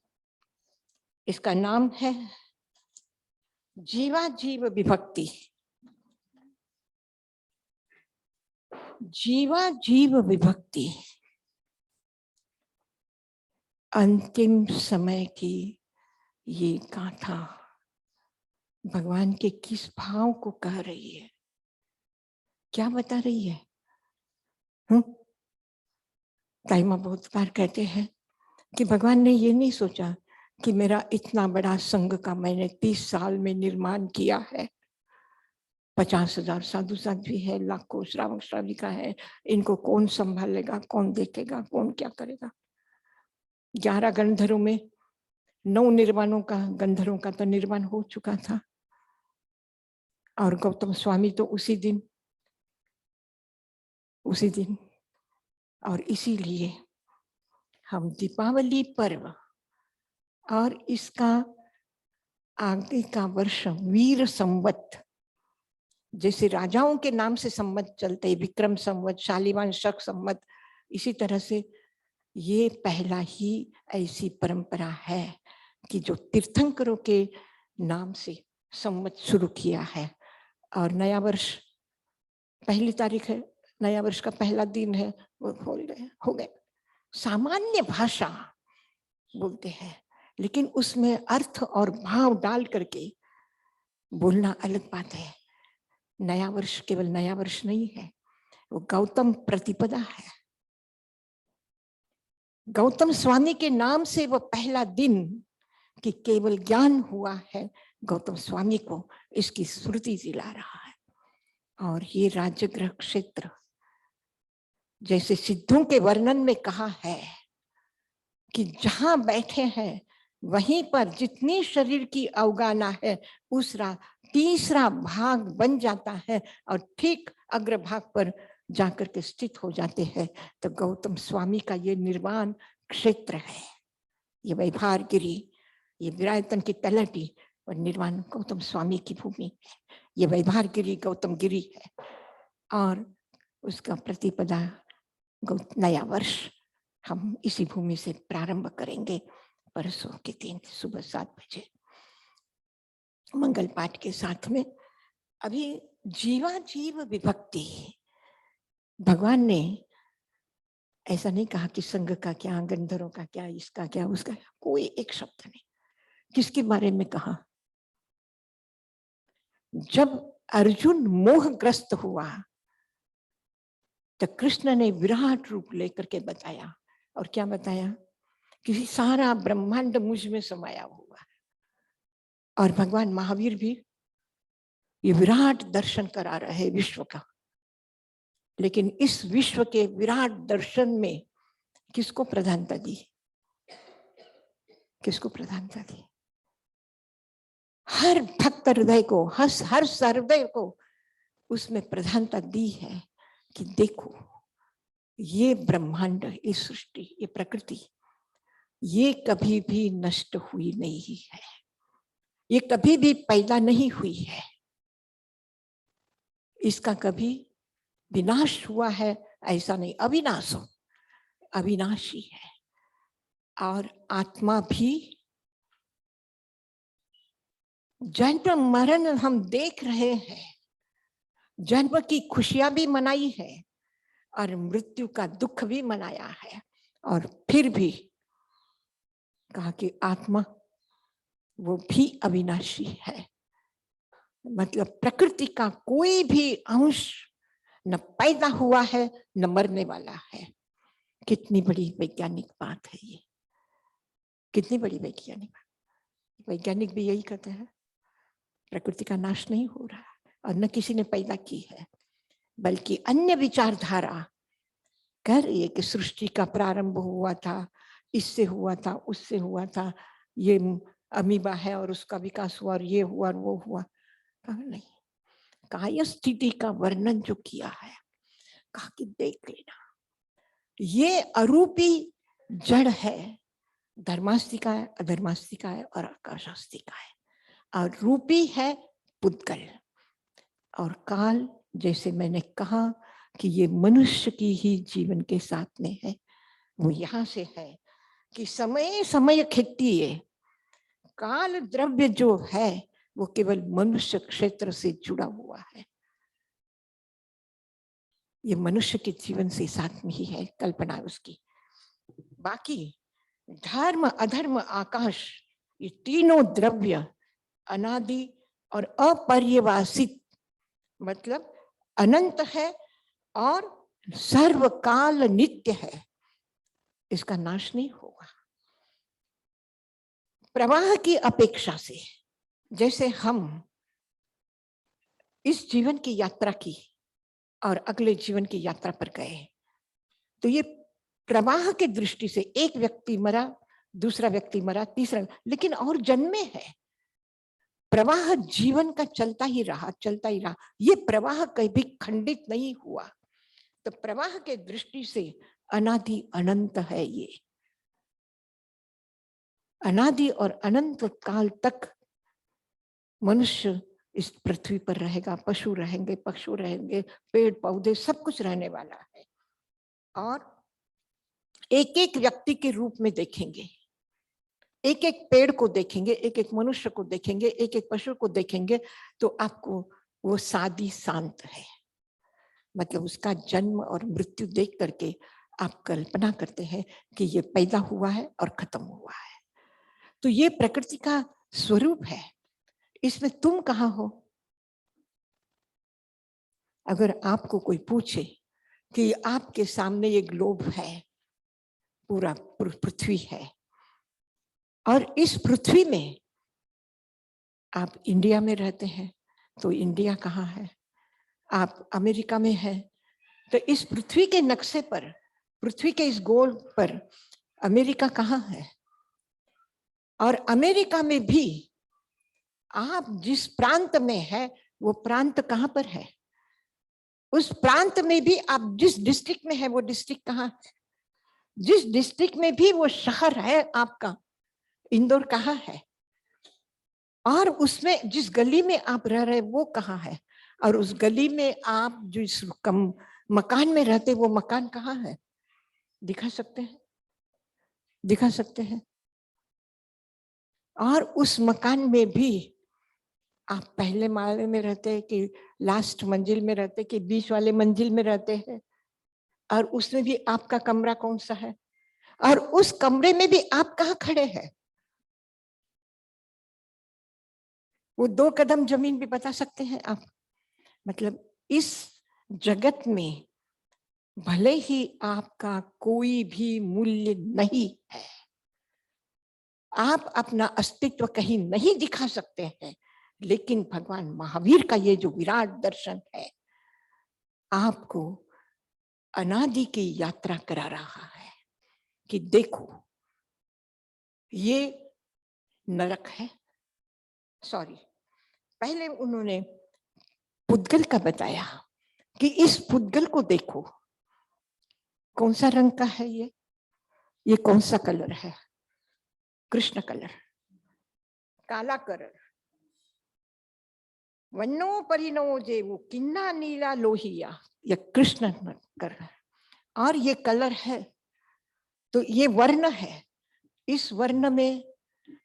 [SPEAKER 3] इसका नाम है जीवा जीव विभक्ति। जीवा जीव विभक्ति अंतिम समय की ये गाथा भगवान के किस भाव को कह रही है, क्या बता रही है? ताई माँ बहुत बार कहते हैं कि भगवान ने ये नहीं सोचा कि मेरा इतना बड़ा संघ का मैंने 30 साल में निर्माण किया है, 50,000 साधु साध्वी है, लाखों श्रावक श्राविका है, इनको कौन संभालेगा, कौन देखेगा, कौन क्या करेगा। 11 गंधर्वों में 9 निर्वाणों का, गंधर्वों का तो निर्माण हो चुका था और गौतम स्वामी तो उसी दिन और इसीलिए हम दीपावली पर्व और इसका आगे का वर्ष वीर संवत, जैसे राजाओं के नाम से संवत चलते, विक्रम संवत, शालीवान शक संवत, इसी तरह से ये पहला ही ऐसी परंपरा है कि जो तीर्थंकरों के नाम से संवत शुरू किया है। और नया वर्ष पहली तारीख है, नया वर्ष का पहला दिन है, वो हो गए। सामान्य भाषा बोलते हैं लेकिन उसमें अर्थ और भाव डाल करके बोलना अलग बात है। नया वर्ष केवल नया वर्ष नहीं है, वो गौतम प्रतिपदा है। गौतम स्वामी के नाम से वो पहला दिन कि केवल ज्ञान हुआ है, गौतम स्वामी को इसकी स्मृति दिला रहा है। और ये राजगृह क्षेत्र जैसे सिद्धों के वर्णन में कहा है कि जहां बैठे हैं वहीं पर जितनी शरीर की अवगाना है उसका तीसरा भाग बन जाता है और ठीक अग्रभाग पर जाकर के स्थित हो जाते हैं। तो गौतम स्वामी का ये निर्वाण क्षेत्र है, ये वैभार गिरी, ये विरायतन की तलहटी और निर्वाण गौतम स्वामी की भूमि है। ये वैभार गिरी गौतम गिरी है और उसका प्रतिपदा नया वर्ष हम इसी भूमि से प्रारंभ करेंगे परसों के दिन सुबह 7 बजे मंगल पाठ के साथ में। अभी जीवा जीव विभक्ति, भगवान ने ऐसा नहीं कहा कि संघ का क्या, गंधर्वों का क्या, इसका क्या, उसका क्या, कोई एक शब्द नहीं। किसके बारे में कहा? जब अर्जुन मोहग्रस्त हुआ तो कृष्ण ने विराट रूप लेकर के बताया। और क्या बताया? कि सारा ब्रह्मांड मुझ में समाया हुआ है। और भगवान महावीर भी ये विराट दर्शन करा रहे विश्व का। लेकिन इस विश्व के विराट दर्शन में किसको प्रधानता दी? किसको प्रधानता दी? हर भक्त हृदय को, हर हृदय को उसमें प्रधानता दी है कि देखो ये ब्रह्मांड, ये सृष्टि, ये प्रकृति, ये कभी भी नष्ट हुई नहीं है, ये कभी भी पैदा नहीं हुई है, इसका कभी विनाश हुआ है ऐसा नहीं, अविनाशी है। और आत्मा भी जन्म मरण हम देख रहे हैं, जन्म की खुशियां भी मनाई है और मृत्यु का दुख भी मनाया है, और फिर भी कहा कि आत्मा वो भी अविनाशी है। मतलब प्रकृति का कोई भी अंश न पैदा हुआ है न मरने वाला है। कितनी बड़ी वैज्ञानिक बात है ये, कितनी बड़ी वैज्ञानिक बात। वैज्ञानिक भी यही कहते हैं, प्रकृति का नाश नहीं हो रहा और न किसी ने पैदा की है, बल्कि अन्य विचारधारा कह रही है कि सृष्टि का प्रारंभ हुआ था, इससे हुआ था, उससे हुआ था, ये अमीबा है और उसका विकास हुआ और ये हुआ और वो हुआ। कहा नहीं, काय स्थिति का वर्णन जो किया है, कहा कि देख लेना ये अरूपी जड़ है, धर्मास्तिका है, अधर्मास्तिका है और आकाशास्तिका है, और रूपी है पुद्गल। और काल, जैसे मैंने कहा कि ये मनुष्य की ही जीवन के साथ में है, वो यहाँ से है कि समय समय खेती है। काल द्रव्य जो है वो केवल मनुष्य क्षेत्र से जुड़ा हुआ है, ये मनुष्य के जीवन से साथ में ही है, कल्पना उसकी। बाकी धर्म अधर्म आकाश, ये तीनों द्रव्य अनादि और अपर्यवसित, मतलब अनंत है और सर्वकाल नित्य है, इसका नाश नहीं होगा। प्रवाह की अपेक्षा से जैसे हम इस जीवन की यात्रा की और अगले जीवन की यात्रा पर गए, तो ये प्रवाह की दृष्टि से एक व्यक्ति मरा, दूसरा व्यक्ति मरा, तीसरा, लेकिन और जन्मे है। प्रवाह जीवन का चलता ही रहा, चलता ही रहा, ये प्रवाह कभी खंडित नहीं हुआ। तो प्रवाह के दृष्टि से अनादि अनंत है ये, अनादि और अनंत काल तक मनुष्य इस पृथ्वी पर रहेगा, पशु रहेंगे, पक्षी रहेंगे, पेड़ पौधे सब कुछ रहने वाला है। और एक एक व्यक्ति के रूप में देखेंगे, एक एक पेड़ को देखेंगे, एक एक मनुष्य को देखेंगे, एक एक पशु को देखेंगे, तो आपको वो सादी शांत है। मतलब उसका जन्म और मृत्यु देख करके आप कल्पना करते हैं कि ये पैदा हुआ है और खत्म हुआ है। तो ये प्रकृति का स्वरूप है, इसमें तुम कहाँ हो? अगर आपको कोई पूछे कि आपके सामने ये ग्लोब है, पूरा पृथ्वी है, और इस पृथ्वी में आप इंडिया में रहते हैं तो इंडिया कहाँ है, आप अमेरिका में हैं तो इस पृथ्वी के नक्शे पर, पृथ्वी के इस गोल पर अमेरिका कहाँ है? और अमेरिका में भी आप जिस प्रांत में है वो प्रांत कहाँ पर है? उस प्रांत में भी आप जिस डिस्ट्रिक्ट में है वो डिस्ट्रिक्ट कहाँ है? जिस डिस्ट्रिक्ट में भी वो शहर है आपका, इंदौर कहाँ है? और उसमें जिस गली में आप रह रहे वो कहाँ है? और उस गली में आप जिस मकान में रहते वो मकान कहाँ है? दिखा सकते हैं? दिखा सकते हैं? और उस मकान में भी आप पहले माले में रहते हैं कि लास्ट मंजिल में रहते हैं कि बीच वाले मंजिल में रहते हैं, और उसमें भी आपका कमरा कौन सा है, और उस कमरे में भी आप कहाँ खड़े हैं? वो 2 कदम जमीन भी बता सकते हैं आप? मतलब इस जगत में भले ही आपका कोई भी मूल्य नहीं है, आप अपना अस्तित्व कहीं नहीं दिखा सकते हैं, लेकिन भगवान महावीर का ये जो विराट दर्शन है, आपको अनादि की यात्रा करा रहा है कि देखो ये नरक है। सॉरी, पहले उन्होंने पुद्गल का बताया कि इस पुद्गल को देखो, कौन सा रंग का है ये कौन सा कलर है? कृष्ण कलर, काला कलर, वन्नो परिणो जेवो किन्ना नीला लोहिया, ये कृष्ण कलर। और ये कलर है तो ये वर्ण है, इस वर्ण में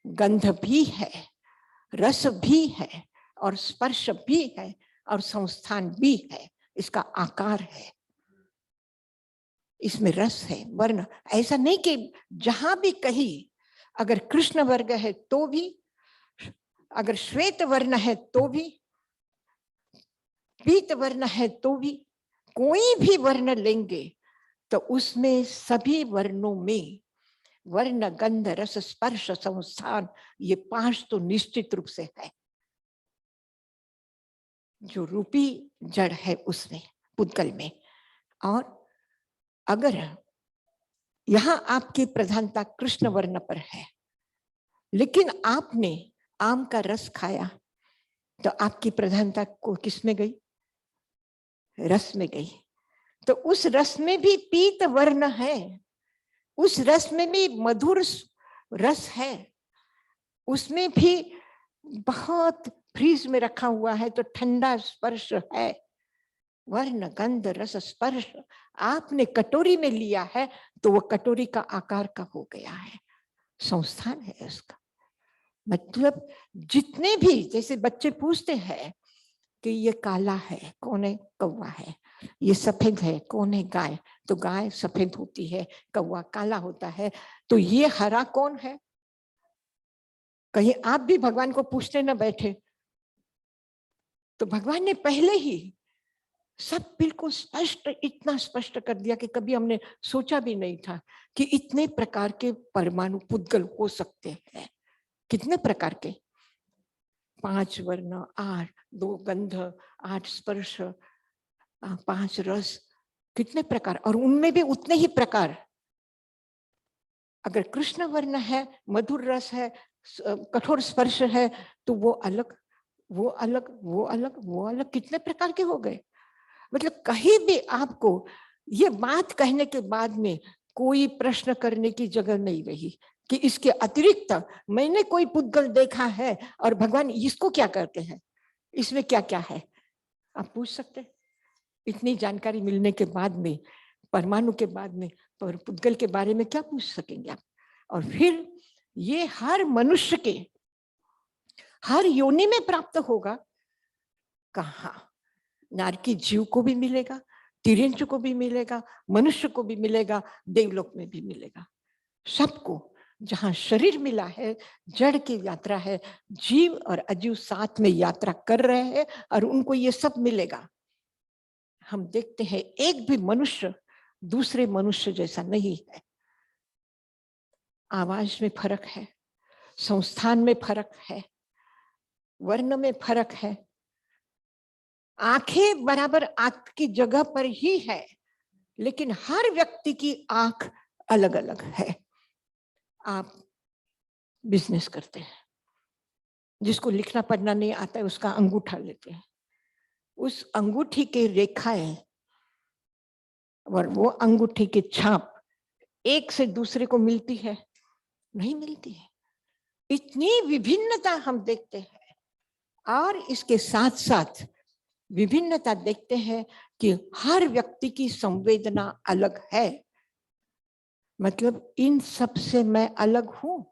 [SPEAKER 3] गंध भी है, रस भी है और स्पर्श भी है और संस्थान भी है, इसका आकार है, इसमें रस है, वर्ण। ऐसा नहीं कि जहां भी कहीं अगर कृष्ण वर्ग है तो भी, अगर श्वेत वर्ण है तो भी, पीत वर्ण है तो भी, कोई भी वर्ण लेंगे तो उसमें सभी वर्णों में वर्ण गंध रस स्पर्श संस्थान ये 5 तो निश्चित रूप से है, जो रूपी जड़ है उसमें, पुद्गल में। और अगर यहां आपकी प्रधानता कृष्ण वर्ण पर है, लेकिन आपने आम का रस खाया तो आपकी प्रधानता को किसमें गई? रस में गई। तो उस रस में भी पीत वर्ण है, उस रस में भी मधुर रस है, उसमें भी बहुत फ्रीज में रखा हुआ है तो ठंडा स्पर्श है, वर्ण गंध रस स्पर्श। आपने कटोरी में लिया है तो वो कटोरी का आकार का हो गया है, संस्थान है उसका। मतलब जितने भी, जैसे बच्चे पूछते हैं कि ये काला है, कौन है? कौवा है। ये सफेद है, कौन है? गाय। तो गाय सफेद होती है, कौवा काला होता है। तो ये हरा कौन है? कहीं आप भी भगवान को पूछने न बैठे तो भगवान ने पहले ही सब बिल्कुल स्पष्ट, इतना स्पष्ट कर दिया कि कभी हमने सोचा भी नहीं था कि इतने प्रकार के परमाणु पुद्गल हो सकते हैं। कितने प्रकार के? 5 वर्ण, 8, 2 गंध, 8 स्पर्श, 5 रस, कितने प्रकार। और उनमें भी उतने ही प्रकार। अगर कृष्ण वर्ण है, मधुर रस है, कठोर स्पर्श है, तो वो अलग, वो अलग, वो अलग, वो अलग, कितने प्रकार के हो गए। मतलब कहीं भी आपको ये बात कहने के बाद में कोई प्रश्न करने की जगह नहीं रही कि इसके अतिरिक्त मैंने कोई पुद्गल देखा है और भगवान इसको क्या करते हैं, इसमें क्या क्या है, आप पूछ सकते। इतनी जानकारी मिलने के बाद में, परमाणु के बाद में, और पुद्गल के बारे में क्या पूछ सकेंगे आप। और फिर ये हर मनुष्य के हर योनि में प्राप्त होगा। कहाँ? नारकी जीव को भी मिलेगा, तिर्यंच को भी मिलेगा, मनुष्य को भी मिलेगा, देवलोक में भी मिलेगा। सबको जहां शरीर मिला है, जड़ की यात्रा है, जीव और अजीव साथ में यात्रा कर रहे हैं और उनको ये सब मिलेगा। हम देखते हैं एक भी मनुष्य दूसरे मनुष्य जैसा नहीं है। आवाज में फर्क है, संस्थान में फर्क है, वर्ण में फर्क है, आंखें बराबर आंख की जगह पर ही है, लेकिन हर व्यक्ति की आंख अलग अलग है। आप बिजनेस करते हैं, जिसको लिखना पढ़ना नहीं आता है उसका अंगूठा लेते हैं, उस अंगूठी के रेखाएं और वो अंगूठी की छाप एक से दूसरे को मिलती है? नहीं मिलती है। इतनी विभिन्नता हम देखते हैं। और इसके साथ साथ विभिन्नता देखते हैं कि हर व्यक्ति की संवेदना अलग है। मतलब इन सब से मैं अलग हूं,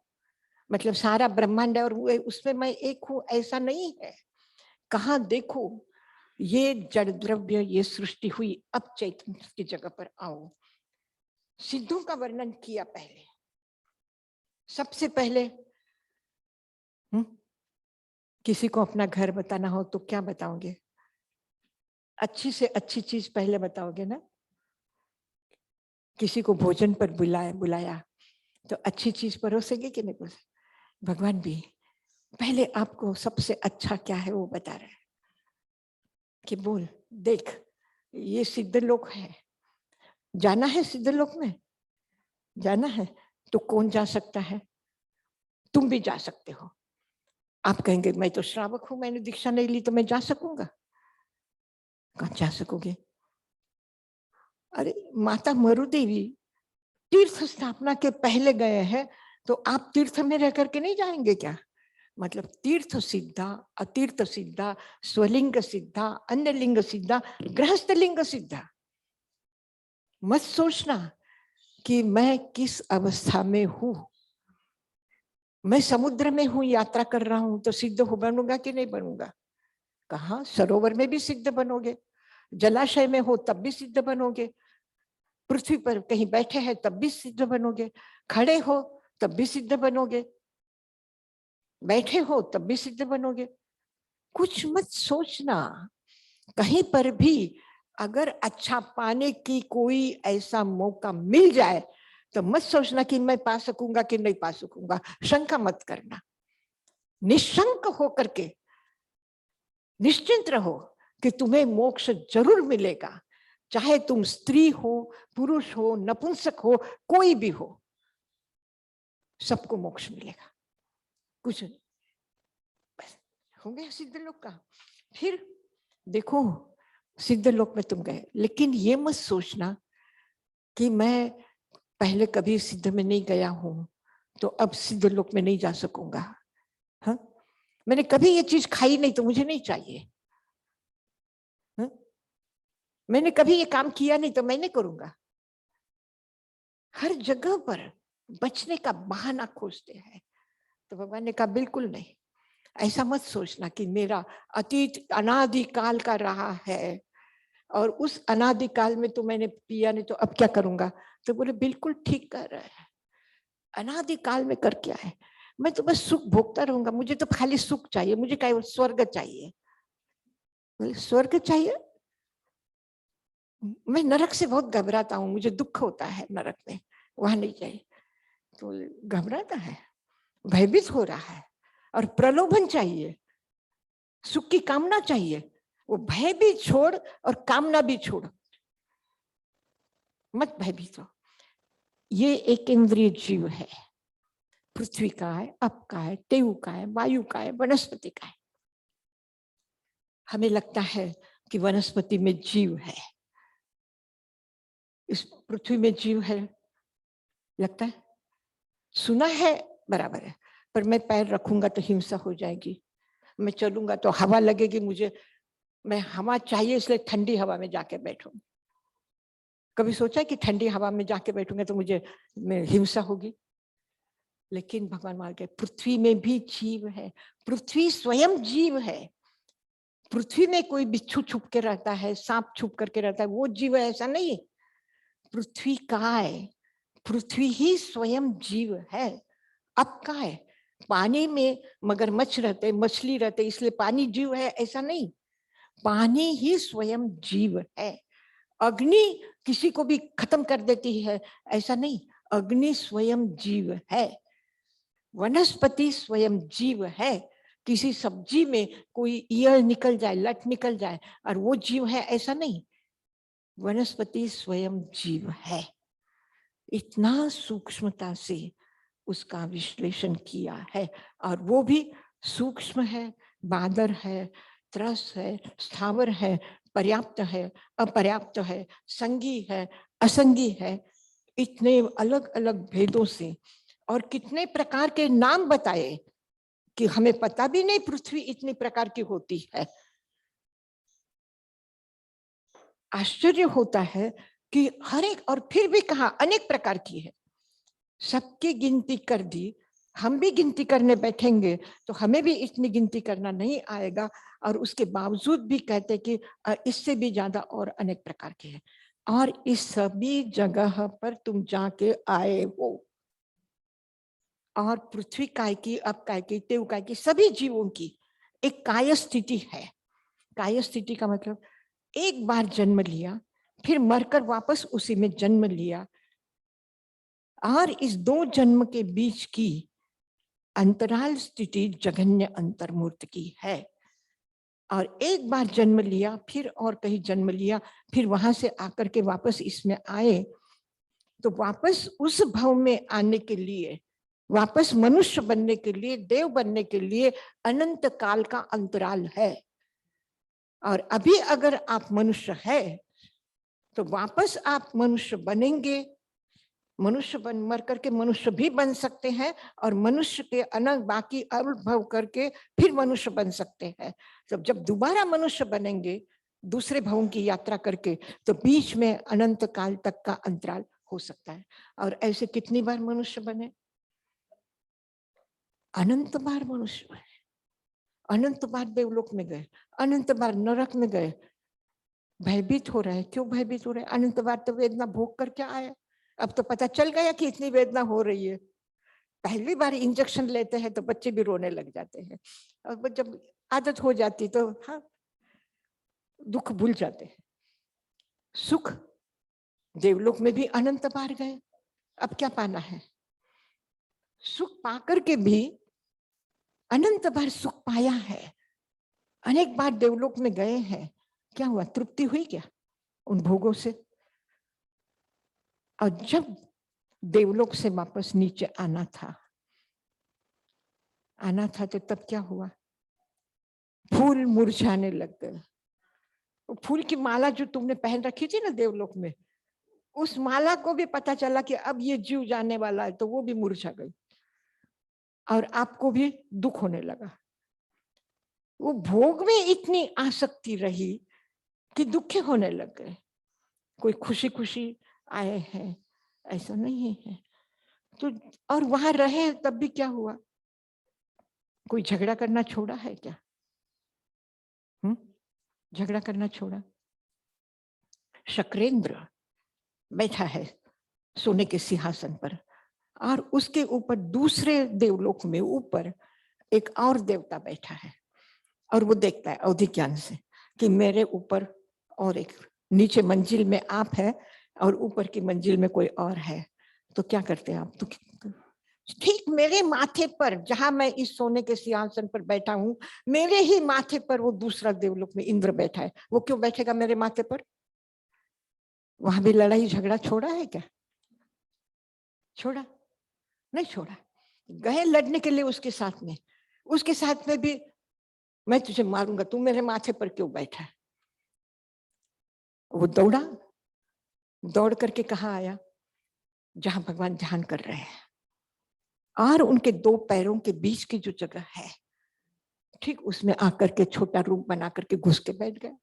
[SPEAKER 3] मतलब सारा ब्रह्मांड और उसमें मैं एक हूं, ऐसा नहीं है। कहाँ देखो ये जड़ द्रव्य, ये सृष्टि हुई, अब चैतन्य की जगह पर आओ। सिद्धों का वर्णन किया पहले, सबसे पहले किसी को अपना घर बताना हो तो क्या बताओगे? अच्छी से अच्छी चीज पहले बताओगे ना। किसी को भोजन पर बुलाया तो अच्छी चीज परोसेंगे कि नहीं परोसेंगे? भगवान भी पहले आपको सबसे अच्छा क्या है वो बता रहे हैं कि बोल, देख ये सिद्ध लोग है, जाना है सिद्धलोक में, जाना है तो कौन जा सकता है? तुम भी जा सकते हो। आप कहेंगे मैं तो श्रावक हूं, मैंने दीक्षा नहीं ली तो मैं जा सकूंगा? कहाँ जा सकोगे? अरे माता मरुदेवी तीर्थ स्थापना के पहले गए हैं, तो आप तीर्थ में रह करके नहीं जाएंगे क्या? मतलब तीर्थ सिद्धा, अतीर्थ सिद्धा, स्वलिंग सिद्धा, अन्य लिंग सिद्धा, गृहस्थ लिंग सिद्धा। मत सोचना कि मैं किस अवस्था में हूं। मैं समुद्र में हूं, यात्रा कर रहा हूं, तो सिद्ध हो बनूंगा कि नहीं बनूंगा? कहाँ, सरोवर में भी सिद्ध बनोगे, जलाशय में हो तब भी सिद्ध बनोगे, पृथ्वी पर कहीं बैठे हैं तब भी सिद्ध बनोगे, खड़े हो तब भी सिद्ध बनोगे, बैठे हो तब भी सिद्ध बनोगे। कुछ मत सोचना। कहीं पर भी अगर अच्छा पाने की कोई ऐसा मौका मिल जाए तो मत सोचना कि मैं पा सकूंगा कि नहीं पा सकूंगा। शंका मत करना। निशंक होकर के निश्चिंत रहो कि तुम्हें मोक्ष जरूर मिलेगा। चाहे तुम स्त्री हो, पुरुष हो, नपुंसक हो, कोई भी हो, सबको मोक्ष मिलेगा। कुछ हो गया सिद्ध लोक का। फिर देखो, सिद्ध लोक में तुम गए, लेकिन ये मत सोचना कि मैं पहले कभी सिद्ध में नहीं गया हूं तो अब सिद्ध लोक में नहीं जा सकूंगा। हाँ, मैंने कभी ये चीज खाई नहीं तो मुझे नहीं चाहिए। हाँ? मैंने कभी ये काम किया नहीं तो मैं नहीं करूंगा। हर जगह पर बचने का बहाना खोजते हैं। तो भगवान ने कहा बिल्कुल नहीं, ऐसा मत सोचना कि मेरा अतीत अनादिकाल का रहा है और उस अनादिकाल में तो मैंने पिया नहीं तो अब क्या करूंगा। तो बोले बिल्कुल ठीक कर रहा है, अनादिकाल में कर क्या है, मैं तो बस सुख भोगता रहूंगा, मुझे तो खाली सुख चाहिए, मुझे क्या स्वर्ग चाहिए। बोले स्वर्ग चाहिए? मैं नरक से बहुत घबराता हूँ, मुझे दुख होता है नरक में, वहां नहीं चाहिए। तो घबराता है, भयभीत हो रहा है और प्रलोभन चाहिए, सुख की कामना चाहिए। वो भय भी छोड़ और कामना भी छोड़, मत भयभीत हो। ये एक इंद्रिय जीव है, पृथ्वी का है, अप का है, तेयु का है, वायु का है, वनस्पति का है। हमें लगता है कि वनस्पति में जीव है, इस पृथ्वी में जीव है, लगता है, सुना है, बराबर है, पर मैं पैर रखूंगा तो हिंसा हो जाएगी, मैं चलूंगा तो हवा लगेगी मुझे, मैं हवा चाहिए इसलिए ठंडी हवा में जाके बैठूंगी। कभी सोचा है कि ठंडी हवा में जाके बैठूंगा तो मुझे हिंसा होगी? लेकिन भगवान मान के पृथ्वी में भी जीव है, पृथ्वी स्वयं जीव है। पृथ्वी में कोई बिच्छू छुप के रहता है, सांप छुप करके रहता है, वो जीव है ऐसा नहीं। पृथ्वी का है, पृथ्वी ही स्वयं जीव है। अब का है, पानी में मगरमच्छ रहते, मछली रहते, इसलिए पानी जीव है ऐसा नहीं। पानी ही स्वयं जीव है। अग्नि किसी को भी खत्म कर देती है ऐसा नहीं, अग्नि स्वयं जीव है। वनस्पति स्वयं जीव है। किसी सब्जी में कोई ईयर निकल जाए, लट निकल जाए और वो जीव है ऐसा नहीं, वनस्पति स्वयं जीव है। इतना सूक्ष्मता से उसका विश्लेषण किया है, और वो भी सूक्ष्म है, बादर है, त्रस है, स्थावर है, पर्याप्त है, अपर्याप्त है, संगी है, असंगी है, इतने अलग अलग भेदों से, और कितने प्रकार के नाम बताए कि हमें पता भी नहीं पृथ्वी इतनी प्रकार की होती है। आश्चर्य होता है कि हर एक, और फिर भी कहा अनेक प्रकार की है, सबकी गिनती कर दी। हम भी गिनती करने बैठेंगे तो हमें भी इतनी गिनती करना नहीं आएगा, और उसके बावजूद भी कहते कि इससे भी ज्यादा और अनेक प्रकार के हैं। और इस सभी जगह पर तुम जाके आए हो, और पृथ्वी काय की, अब काय की, तेव काय की, सभी जीवों की एक काय स्थिति है। काय स्थिति का मतलब एक बार जन्म लिया, फिर मरकर वापस उसी में जन्म लिया, और इस दो जन्म के बीच की अंतराल स्थिति जघन्य अंतर्मूर्त की है। और एक बार जन्म लिया, फिर और कहीं जन्म लिया, फिर वहां से आकर के वापस इसमें आए, तो वापस उस भव में आने के लिए, वापस मनुष्य बनने के लिए, देव बनने के लिए अनंत काल का अंतराल है। और अभी अगर आप मनुष्य है तो वापस आप मनुष्य बनेंगे, मनुष्य बन मर करके मनुष्य भी बन सकते हैं, और मनुष्य के अनंत बाकी अनुभव करके फिर मनुष्य बन सकते हैं। तो जब दोबारा मनुष्य बनेंगे दूसरे भवों की यात्रा करके, तो बीच में अनंत काल तक का अंतराल हो सकता है। और ऐसे कितनी बार मनुष्य बने? अनंत बार मनुष्य बने, अनंत बार देवलोक में गए, अनंत बार नरक में गए। भयभीत हो रहे हैं, क्यों भयभीत हो रहे हैं? अनंत बार तो वेदना भोग करके आए, अब तो पता चल गया कि इतनी वेदना हो रही है। पहली बार इंजेक्शन लेते हैं तो बच्चे भी रोने लग जाते हैं, और जब आदत हो जाती तो हाँ दुख भूल जाते हैं। सुख देवलोक में भी अनंत बार गए, अब क्या पाना है? सुख पाकर के भी अनंत बार सुख पाया है, अनेक बार देवलोक में गए हैं, क्या हुआ? तृप्ति हुई क्या उन भोगों से? और जब देवलोक से वापस नीचे आना था तो तब क्या हुआ? फूल मुरझाने लग गए। फूल की माला जो तुमने पहन रखी थी ना देवलोक में, उस माला को भी पता चला कि अब ये जीव जाने वाला है, तो वो भी मुरझा गई और आपको भी दुख होने लगा। वो भोग में इतनी आसक्ति रही कि दुखी होने लग गए। कोई खुशी खुशी आए हैं ऐसा नहीं है। तो और वहां रहे तब भी क्या हुआ? कोई झगड़ा करना छोड़ा है क्या? झगड़ा करना छोड़ा? शक्रेंद्र बैठा है सोने के सिंहासन पर, और उसके ऊपर दूसरे देवलोक में ऊपर एक और देवता बैठा है, और वो देखता है अवधि ज्ञान से कि मेरे ऊपर और एक नीचे मंजिल में आप है और ऊपर की मंजिल में कोई और है। तो क्या करते हैं आप? तो ठीक मेरे माथे पर, जहां मैं इस सोने के सिंहासन पर बैठा हूं, मेरे ही माथे पर वो दूसरा देवलोक में इंद्र बैठा है। वो क्यों बैठेगा मेरे माथे पर? वहां भी लड़ाई झगड़ा छोड़ा है क्या? छोड़ा? नहीं छोड़ा। गए लड़ने के लिए उसके साथ में भी मैं तुझे मारूंगा, तू मेरे माथे पर क्यों बैठा है? वो दौड़ा, दौड़ करके कहाँ आया? जहां भगवान ध्यान कर रहे हैं, और उनके दो पैरों के बीच की जो जगह है, ठीक उसमें आकर के छोटा रूप बना करके घुस के बैठ गए।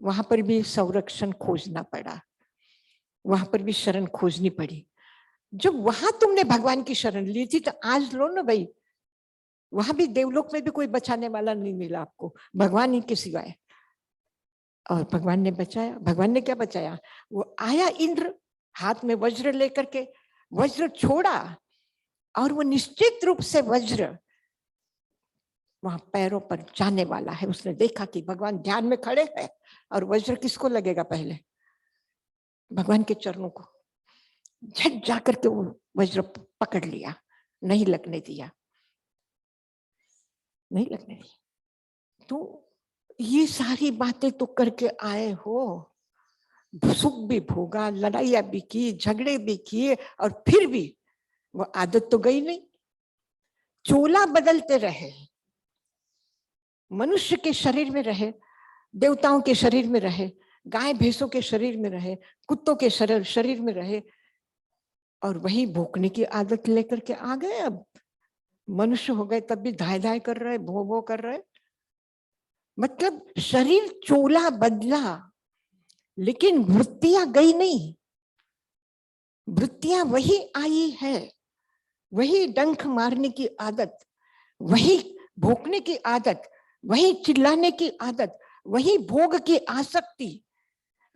[SPEAKER 3] वहां पर भी संरक्षण खोजना पड़ा, वहां पर भी शरण खोजनी पड़ी। जब वहां तुमने भगवान की शरण ली थी, तो आज लो ना भाई। वहां भी देवलोक में भी कोई बचाने वाला नहीं मिला आपको, भगवान ही के सिवाय। और भगवान ने बचाया। भगवान ने क्या बचाया? वो आया इंद्र हाथ में वज्र लेकर के, वज्र छोड़ा, और वो निश्चित रूप से वज्र वहां पैरों पर जाने वाला है। उसने देखा कि भगवान ध्यान में खड़े हैं, और वज्र किसको लगेगा? पहले भगवान के चरणों को। झट जाकर के वो वज्र पकड़ लिया, नहीं लगने दिया, नहीं लगने दिया। तो ये सारी बातें तो करके आए हो, सुख भी भोगा, लड़ाइयां भी की, झगड़े भी किए, और फिर भी वो आदत तो गई नहीं। चोला बदलते रहे, मनुष्य के शरीर में रहे, देवताओं के शरीर में रहे, गाय भैंसों के शरीर में रहे, कुत्तों के शरीर में रहे, और वही भोंकने की आदत लेकर के आ गए। अब मनुष्य हो गए तब भी धाय धाय कर रहे, भो भो कर रहे। मतलब शरीर चोला बदला, लेकिन वृत्तियां गई नहीं। वृत्तियां वही आई है, वही डंक मारने की आदत, वही भोंकने की आदत, वही चिल्लाने की आदत, वही भोग की आसक्ति।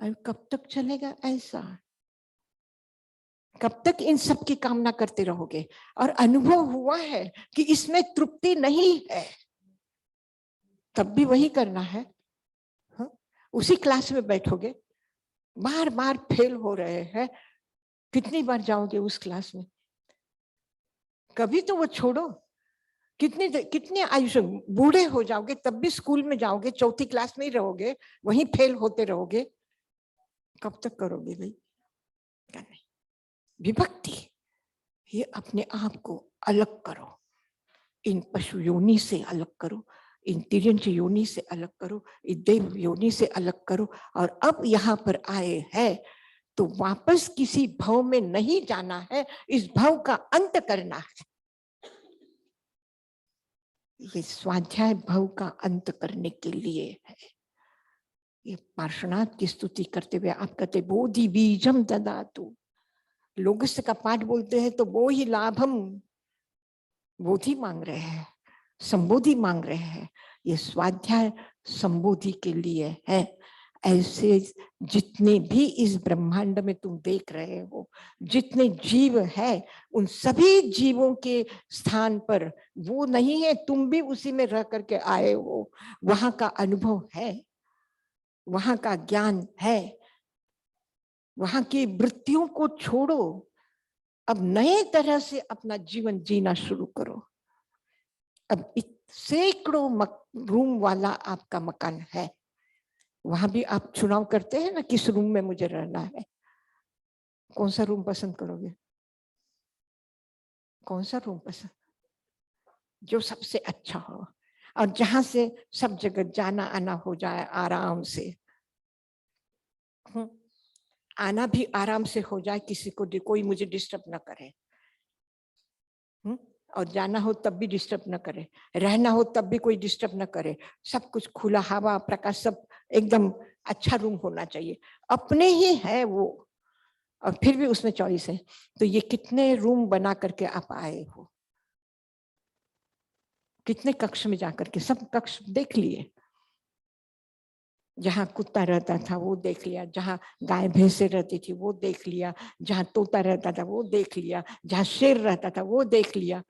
[SPEAKER 3] कब तक चलेगा ऐसा? कब तक इन सब की कामना करते रहोगे? और अनुभव हुआ है कि इसमें तृप्ति नहीं है, तब भी वही करना है। हाँ? उसी क्लास में बैठोगे, बार बार फेल हो रहे हैं, कितनी बार जाओगे उस क्लास में? कभी तो वो छोड़ो। कितने आयुष्य, बूढ़े हो जाओगे तब भी स्कूल में जाओगे, चौथी क्लास में ही रहोगे, वहीं फेल होते रहोगे, कब तक करोगे भाई? करने विभक्ति, ये अपने आप को अलग करो, इन पशु योनि से अलग करो, इन तिर्यंच योनि से अलग करो, इन देव योनि से अलग करो, और अब यहाँ पर आए हैं तो वापस किसी भव में नहीं जाना है, इस भव का अंत करना है। ये स्वाध्याय भव का अंत करने के लिए है। ये पार्श्वनाथ की स्तुति करते हुए आप कहते बोधि बीजम ददातु, लोगस्य का पाठ बोलते हैं तो वो ही लाभम, बोधि मांग रहे हैं, संबोधि मांग रहे हैं। ये स्वाध्याय संबोधि के लिए है। ऐसे जितने भी इस ब्रह्मांड में तुम देख रहे हो, जितने जीव है, उन सभी जीवों के स्थान पर वो नहीं है, तुम भी उसी में रह करके आए हो, वहां का अनुभव है, वहां का ज्ञान है, वहां की वृत्तियों को छोड़ो, अब नए तरह से अपना जीवन जीना शुरू करो। अब सैकड़ों रूम वाला आपका मकान है, वहां भी आप चुनाव करते हैं ना, किस रूम में मुझे रहना है, कौन सा रूम पसंद करोगे? कौन सा रूम पसंद? जो सबसे अच्छा हो और जहां से सब जगह जाना आना हो जाए आराम से, आना भी आराम से हो जाए, किसी को कोई मुझे डिस्टर्ब ना करे, और जाना हो तब भी डिस्टर्ब न करे, रहना हो तब भी कोई डिस्टर्ब न करे, सब कुछ खुला हवा प्रकाश, सब एकदम अच्छा रूम होना चाहिए, अपने ही है वो, और फिर भी उसमें चॉइस है। तो ये कितने रूम बना करके आप आए हो, कितने कक्ष में जाकर के, सब कक्ष देख लिए, जहाँ कुत्ता रहता था वो देख लिया, जहाँ गाय भैंसे रहती थी वो देख लिया, जहाँ तोता रहता था वो देख लिया, जहाँ शेर रहता था वो देख लिया,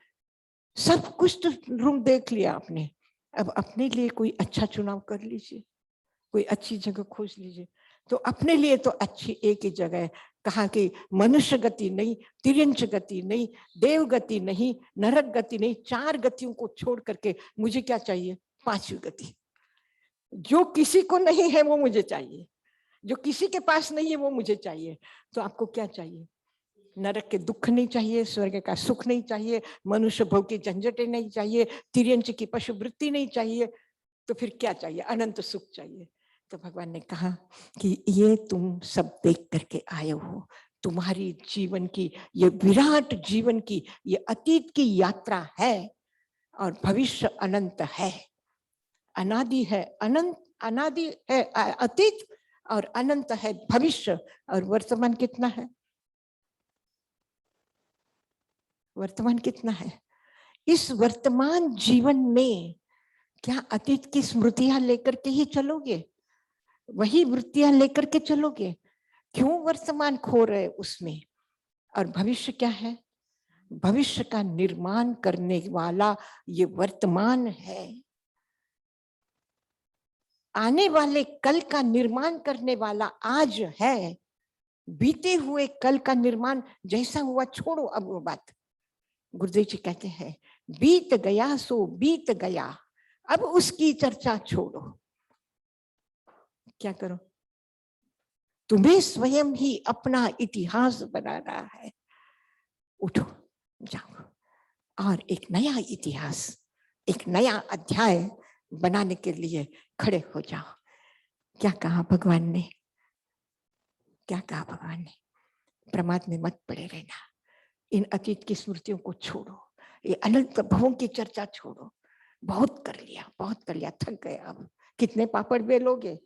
[SPEAKER 3] सब कुछ तो रूम देख लिया आपने। अब अपने लिए कोई अच्छा चुनाव कर लीजिए, कोई अच्छी जगह खोज लीजिए। तो अपने लिए तो अच्छी एक ही जगह है, कहा कि मनुष्य गति नहीं, तिर्यंच गति नहीं, देव गति नहीं, नरक गति नहीं, 4 गतियों को छोड़ करके मुझे क्या चाहिए? 5वीं गति। जो किसी को नहीं है वो मुझे चाहिए, जो किसी के पास नहीं है वो मुझे चाहिए। तो आपको क्या चाहिए? नरक के दुख नहीं चाहिए, स्वर्ग का सुख नहीं चाहिए, मनुष्य भोग की झंझटें नहीं चाहिए, तिर्यंच की पशु वृत्ति नहीं चाहिए, तो फिर क्या चाहिए? अनंत सुख चाहिए। तो भगवान ने कहा कि ये तुम सब देख करके आए हो, तुम्हारी जीवन की, ये विराट जीवन की, ये अतीत की यात्रा है और भविष्य अनंत है, अनादि है, अनंत, अनादि है अतीत और अनंत है भविष्य, और वर्तमान कितना है? वर्तमान कितना है? इस वर्तमान जीवन में क्या अतीत की स्मृतियां लेकर के ही चलोगे? वही वृत्तियां लेकर के चलोगे? क्यों वर्तमान खो रहे उसमें? और भविष्य क्या है? भविष्य का निर्माण करने वाला ये वर्तमान है, आने वाले कल का निर्माण करने वाला आज है। बीते हुए कल का निर्माण जैसा हुआ छोड़ो अब वो बात। गुरुदेव जी कहते हैं बीत गया सो बीत गया, अब उसकी चर्चा छोड़ो। क्या करो? तुम्हें स्वयं ही अपना इतिहास बनाना है। उठो, जाओ और एक नया इतिहास, एक नया अध्याय बनाने के लिए खड़े हो जाओ। क्या कहा भगवान ने? क्या कहा भगवान ने? प्रमाद में मत पड़े रहना, इन अतीत की स्मृतियों को छोड़ो, ये अनंत भवों की चर्चा छोड़ो। बहुत कर लिया, बहुत कर लिया, थक गए। अब कितने पापड़ बेलोगे?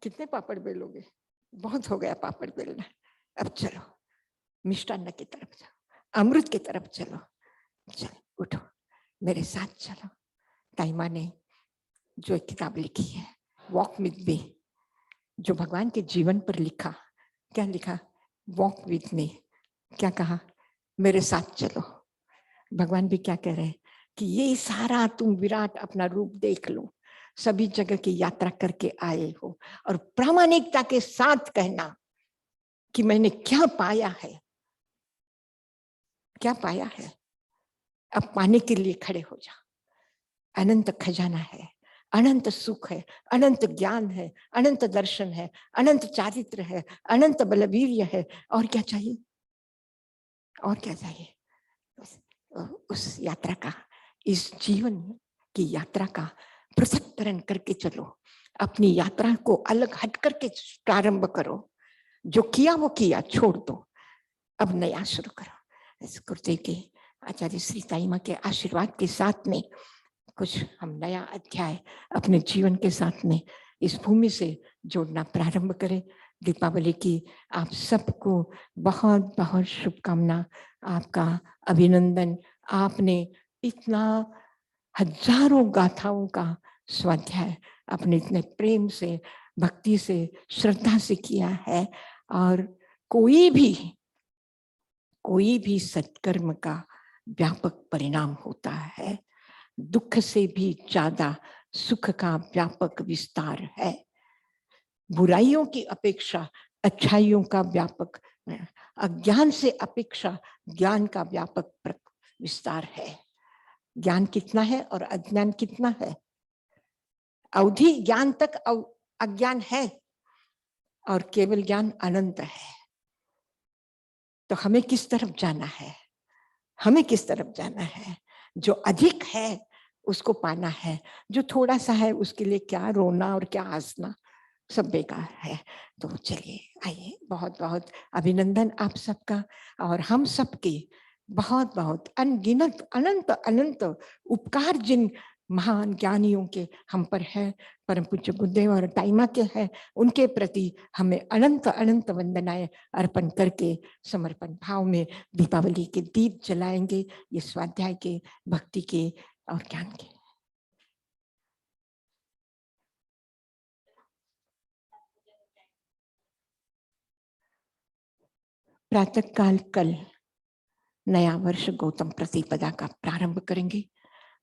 [SPEAKER 3] कितने पापड़ बेलोगे? बहुत हो गया पापड़ बेलना। अब चलो मिष्टान्न की तरफ जाओ, अमृत की तरफ चलो। चलो उठो, मेरे साथ चलो। ताइमा ने जो एक किताब लिखी है वॉक विद मी, जो भगवान के जीवन पर लिखा, क्या लिखा? Walk with me. क्या कहा? मेरे साथ चलो। भगवान भी क्या कह रहे हैं कि ये सारा तुम विराट अपना रूप देख लो, सभी जगह की यात्रा करके आए हो, और प्रामाणिकता के साथ कहना कि मैंने क्या पाया है, क्या पाया है। अब पाने के लिए खड़े हो जा। अनंत खजाना है, अनंत सुख है, अनंत ज्ञान है, अनंत दर्शन है, अनंत चारित्र है, अनंत बलवीर्य है। और क्या चाहिए? और क्या चाहिए? उस यात्रा का, इस जीवन की यात्रा का पृथक्करण करके चलो। अपनी यात्रा को अलग हट करके प्रारंभ करो। जो किया वो किया, छोड़ दो, अब नया शुरू करो। इस गुरुदेव के आचार्य श्री साईं मां के आशीर्वाद के साथ में कुछ हम नया अध्याय अपने जीवन के साथ में इस भूमि से जोड़ना प्रारंभ करें। दीपावली की आप सबको बहुत बहुत शुभकामना, आपका अभिनंदन। आपने इतना हजारों गाथाओं का स्वाध्याय अपने इतने प्रेम से, भक्ति से, श्रद्धा से किया है। और कोई भी सत्कर्म का व्यापक परिणाम होता है। दुख से भी ज्यादा सुख का व्यापक विस्तार है। बुराइयों की अपेक्षा अच्छाइयों का व्यापक, अज्ञान से अपेक्षा ज्ञान का व्यापक विस्तार है। ज्ञान कितना है और अज्ञान कितना है? अवधि ज्ञान तक अज्ञान है और केवल ज्ञान अनंत है। तो हमें किस तरफ जाना है? हमें किस तरफ जाना है? जो अधिक है उसको पाना है, जो थोड़ा सा है उसके लिए क्या रोना और क्या हंसना, सब बेकार है। तो चलिए आइए, बहुत बहुत अभिनंदन आप सबका, और हम सबके बहुत बहुत अनगिनत अनंत अनंत उपकार जिन महान ज्ञानियों के हम पर है, परम पूज्य गुरुदेव और ताईमा के है, उनके प्रति हमें अनंत अनंत वंदनाएं अर्पण करके समर्पण भाव में दीपावली के दीप जलाएंगे, ये स्वाध्याय के, भक्ति के और ज्ञान के। प्रातः काल कल नया वर्ष गौतम प्रतिपदा का प्रारंभ करेंगे।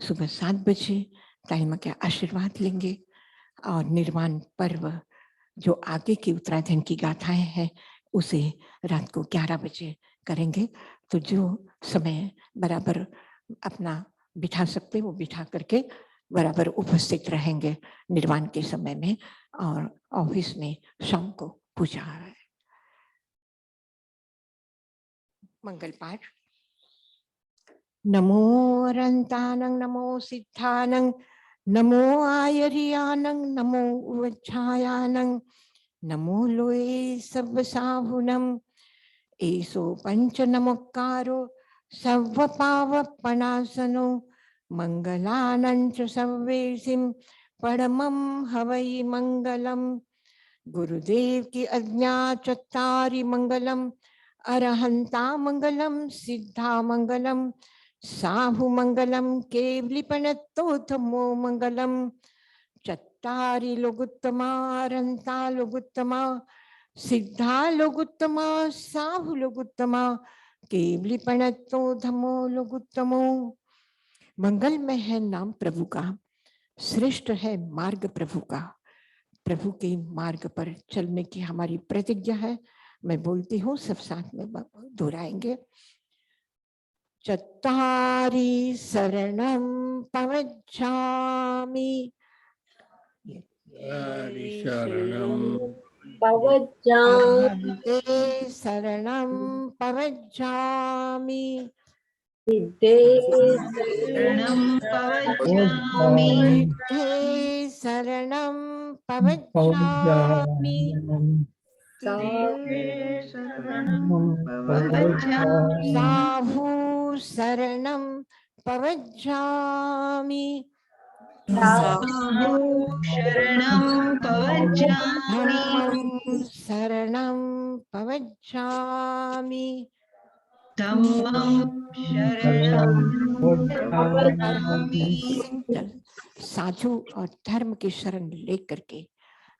[SPEAKER 3] सुबह 7 बजे ताईमा के आशीर्वाद लेंगे और निर्वाण पर्व जो आगे की उत्तरायण की गाथाएं हैं उसे रात को 11 बजे करेंगे। तो जो समय बराबर अपना बिठा सकते वो बिठा करके बराबर उपस्थित रहेंगे निर्वाण के समय में। और ऑफिस में शाम को पूजा है। मंगल पाठ। नमो अरंतानं, नमो सिद्धानं, नमो आयर्यानं, नमो उवच्छायानं, नमो लोये सर्वसाहुनं, एसो पंच नमोकारो सर्वपावपनाशनो, मंगलानं च सर्वेसिं परमं हवै मंगलम। गुरुदेव की आज्ञा चत्तारि मंगलम, अरहंता मंगलम, सिद्धा मंगलम, साहु मंगलम, केवलिपनतोथमो मंगलम। चत्तारि लोगुत्तमा, अरहंता लोगुत्तमा, सिद्धा लोगुत्तमा, साहु लोगुत्तमा, केवलिपनतोथमो लोगुत्तमो। मंगलमय है नाम प्रभु का, श्रेष्ठ है मार्ग प्रभु का। प्रभु के मार्ग पर चलने की हमारी प्रतिज्ञा है। मैं बोलती हूँ, सब साथ में दोहराएंगे। चत्तारि शरणं पवज्जामि, अहंते शरणं पवज्जामि,
[SPEAKER 4] शरणं पवज्जामि,
[SPEAKER 3] शरणं पवज्जामि,
[SPEAKER 4] शरणं पवज्जामि,
[SPEAKER 3] साहु शरणं पवज्जामि,
[SPEAKER 4] साहु शरणं पवज्जामि,
[SPEAKER 3] धम्मं शरणं पवज्जामि,
[SPEAKER 4] धम्मं शरणं पवज्जामि।
[SPEAKER 3] साधु और धर्म की शरण लेकर के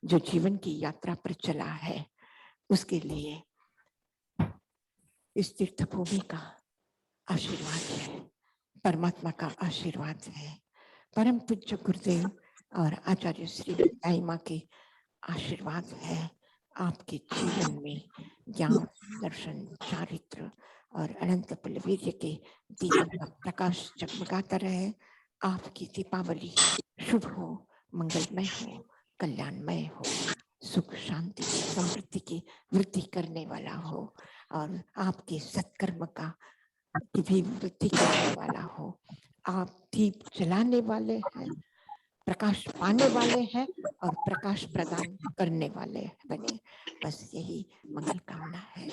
[SPEAKER 3] जो जीवन की यात्रा पर चला है उसके लिए इस तीर्थ भूमि का आशीर्वाद है, परमात्मा का आशीर्वाद है, परम पूज्य गुरुदेव और आचार्य श्री ताईमा के आशीर्वाद है। आपके जीवन में ज्ञान, दर्शन, चारित्र और अनंत बलवीर्य के दीपों का प्रकाश जगमगाता रहे। आपकी दीपावली शुभ हो, मंगलमय हो, कल्याणमय हो, सुख शांति समृद्धि की वृद्धि करने वाला हो और आपके सत्कर्म का की भी वृद्धि करने वाला हो। आप दीप जलाने वाले हैं, प्रकाश पाने वाले हैं और प्रकाश प्रदान करने वाले बने। बस यही मंगल कामना है।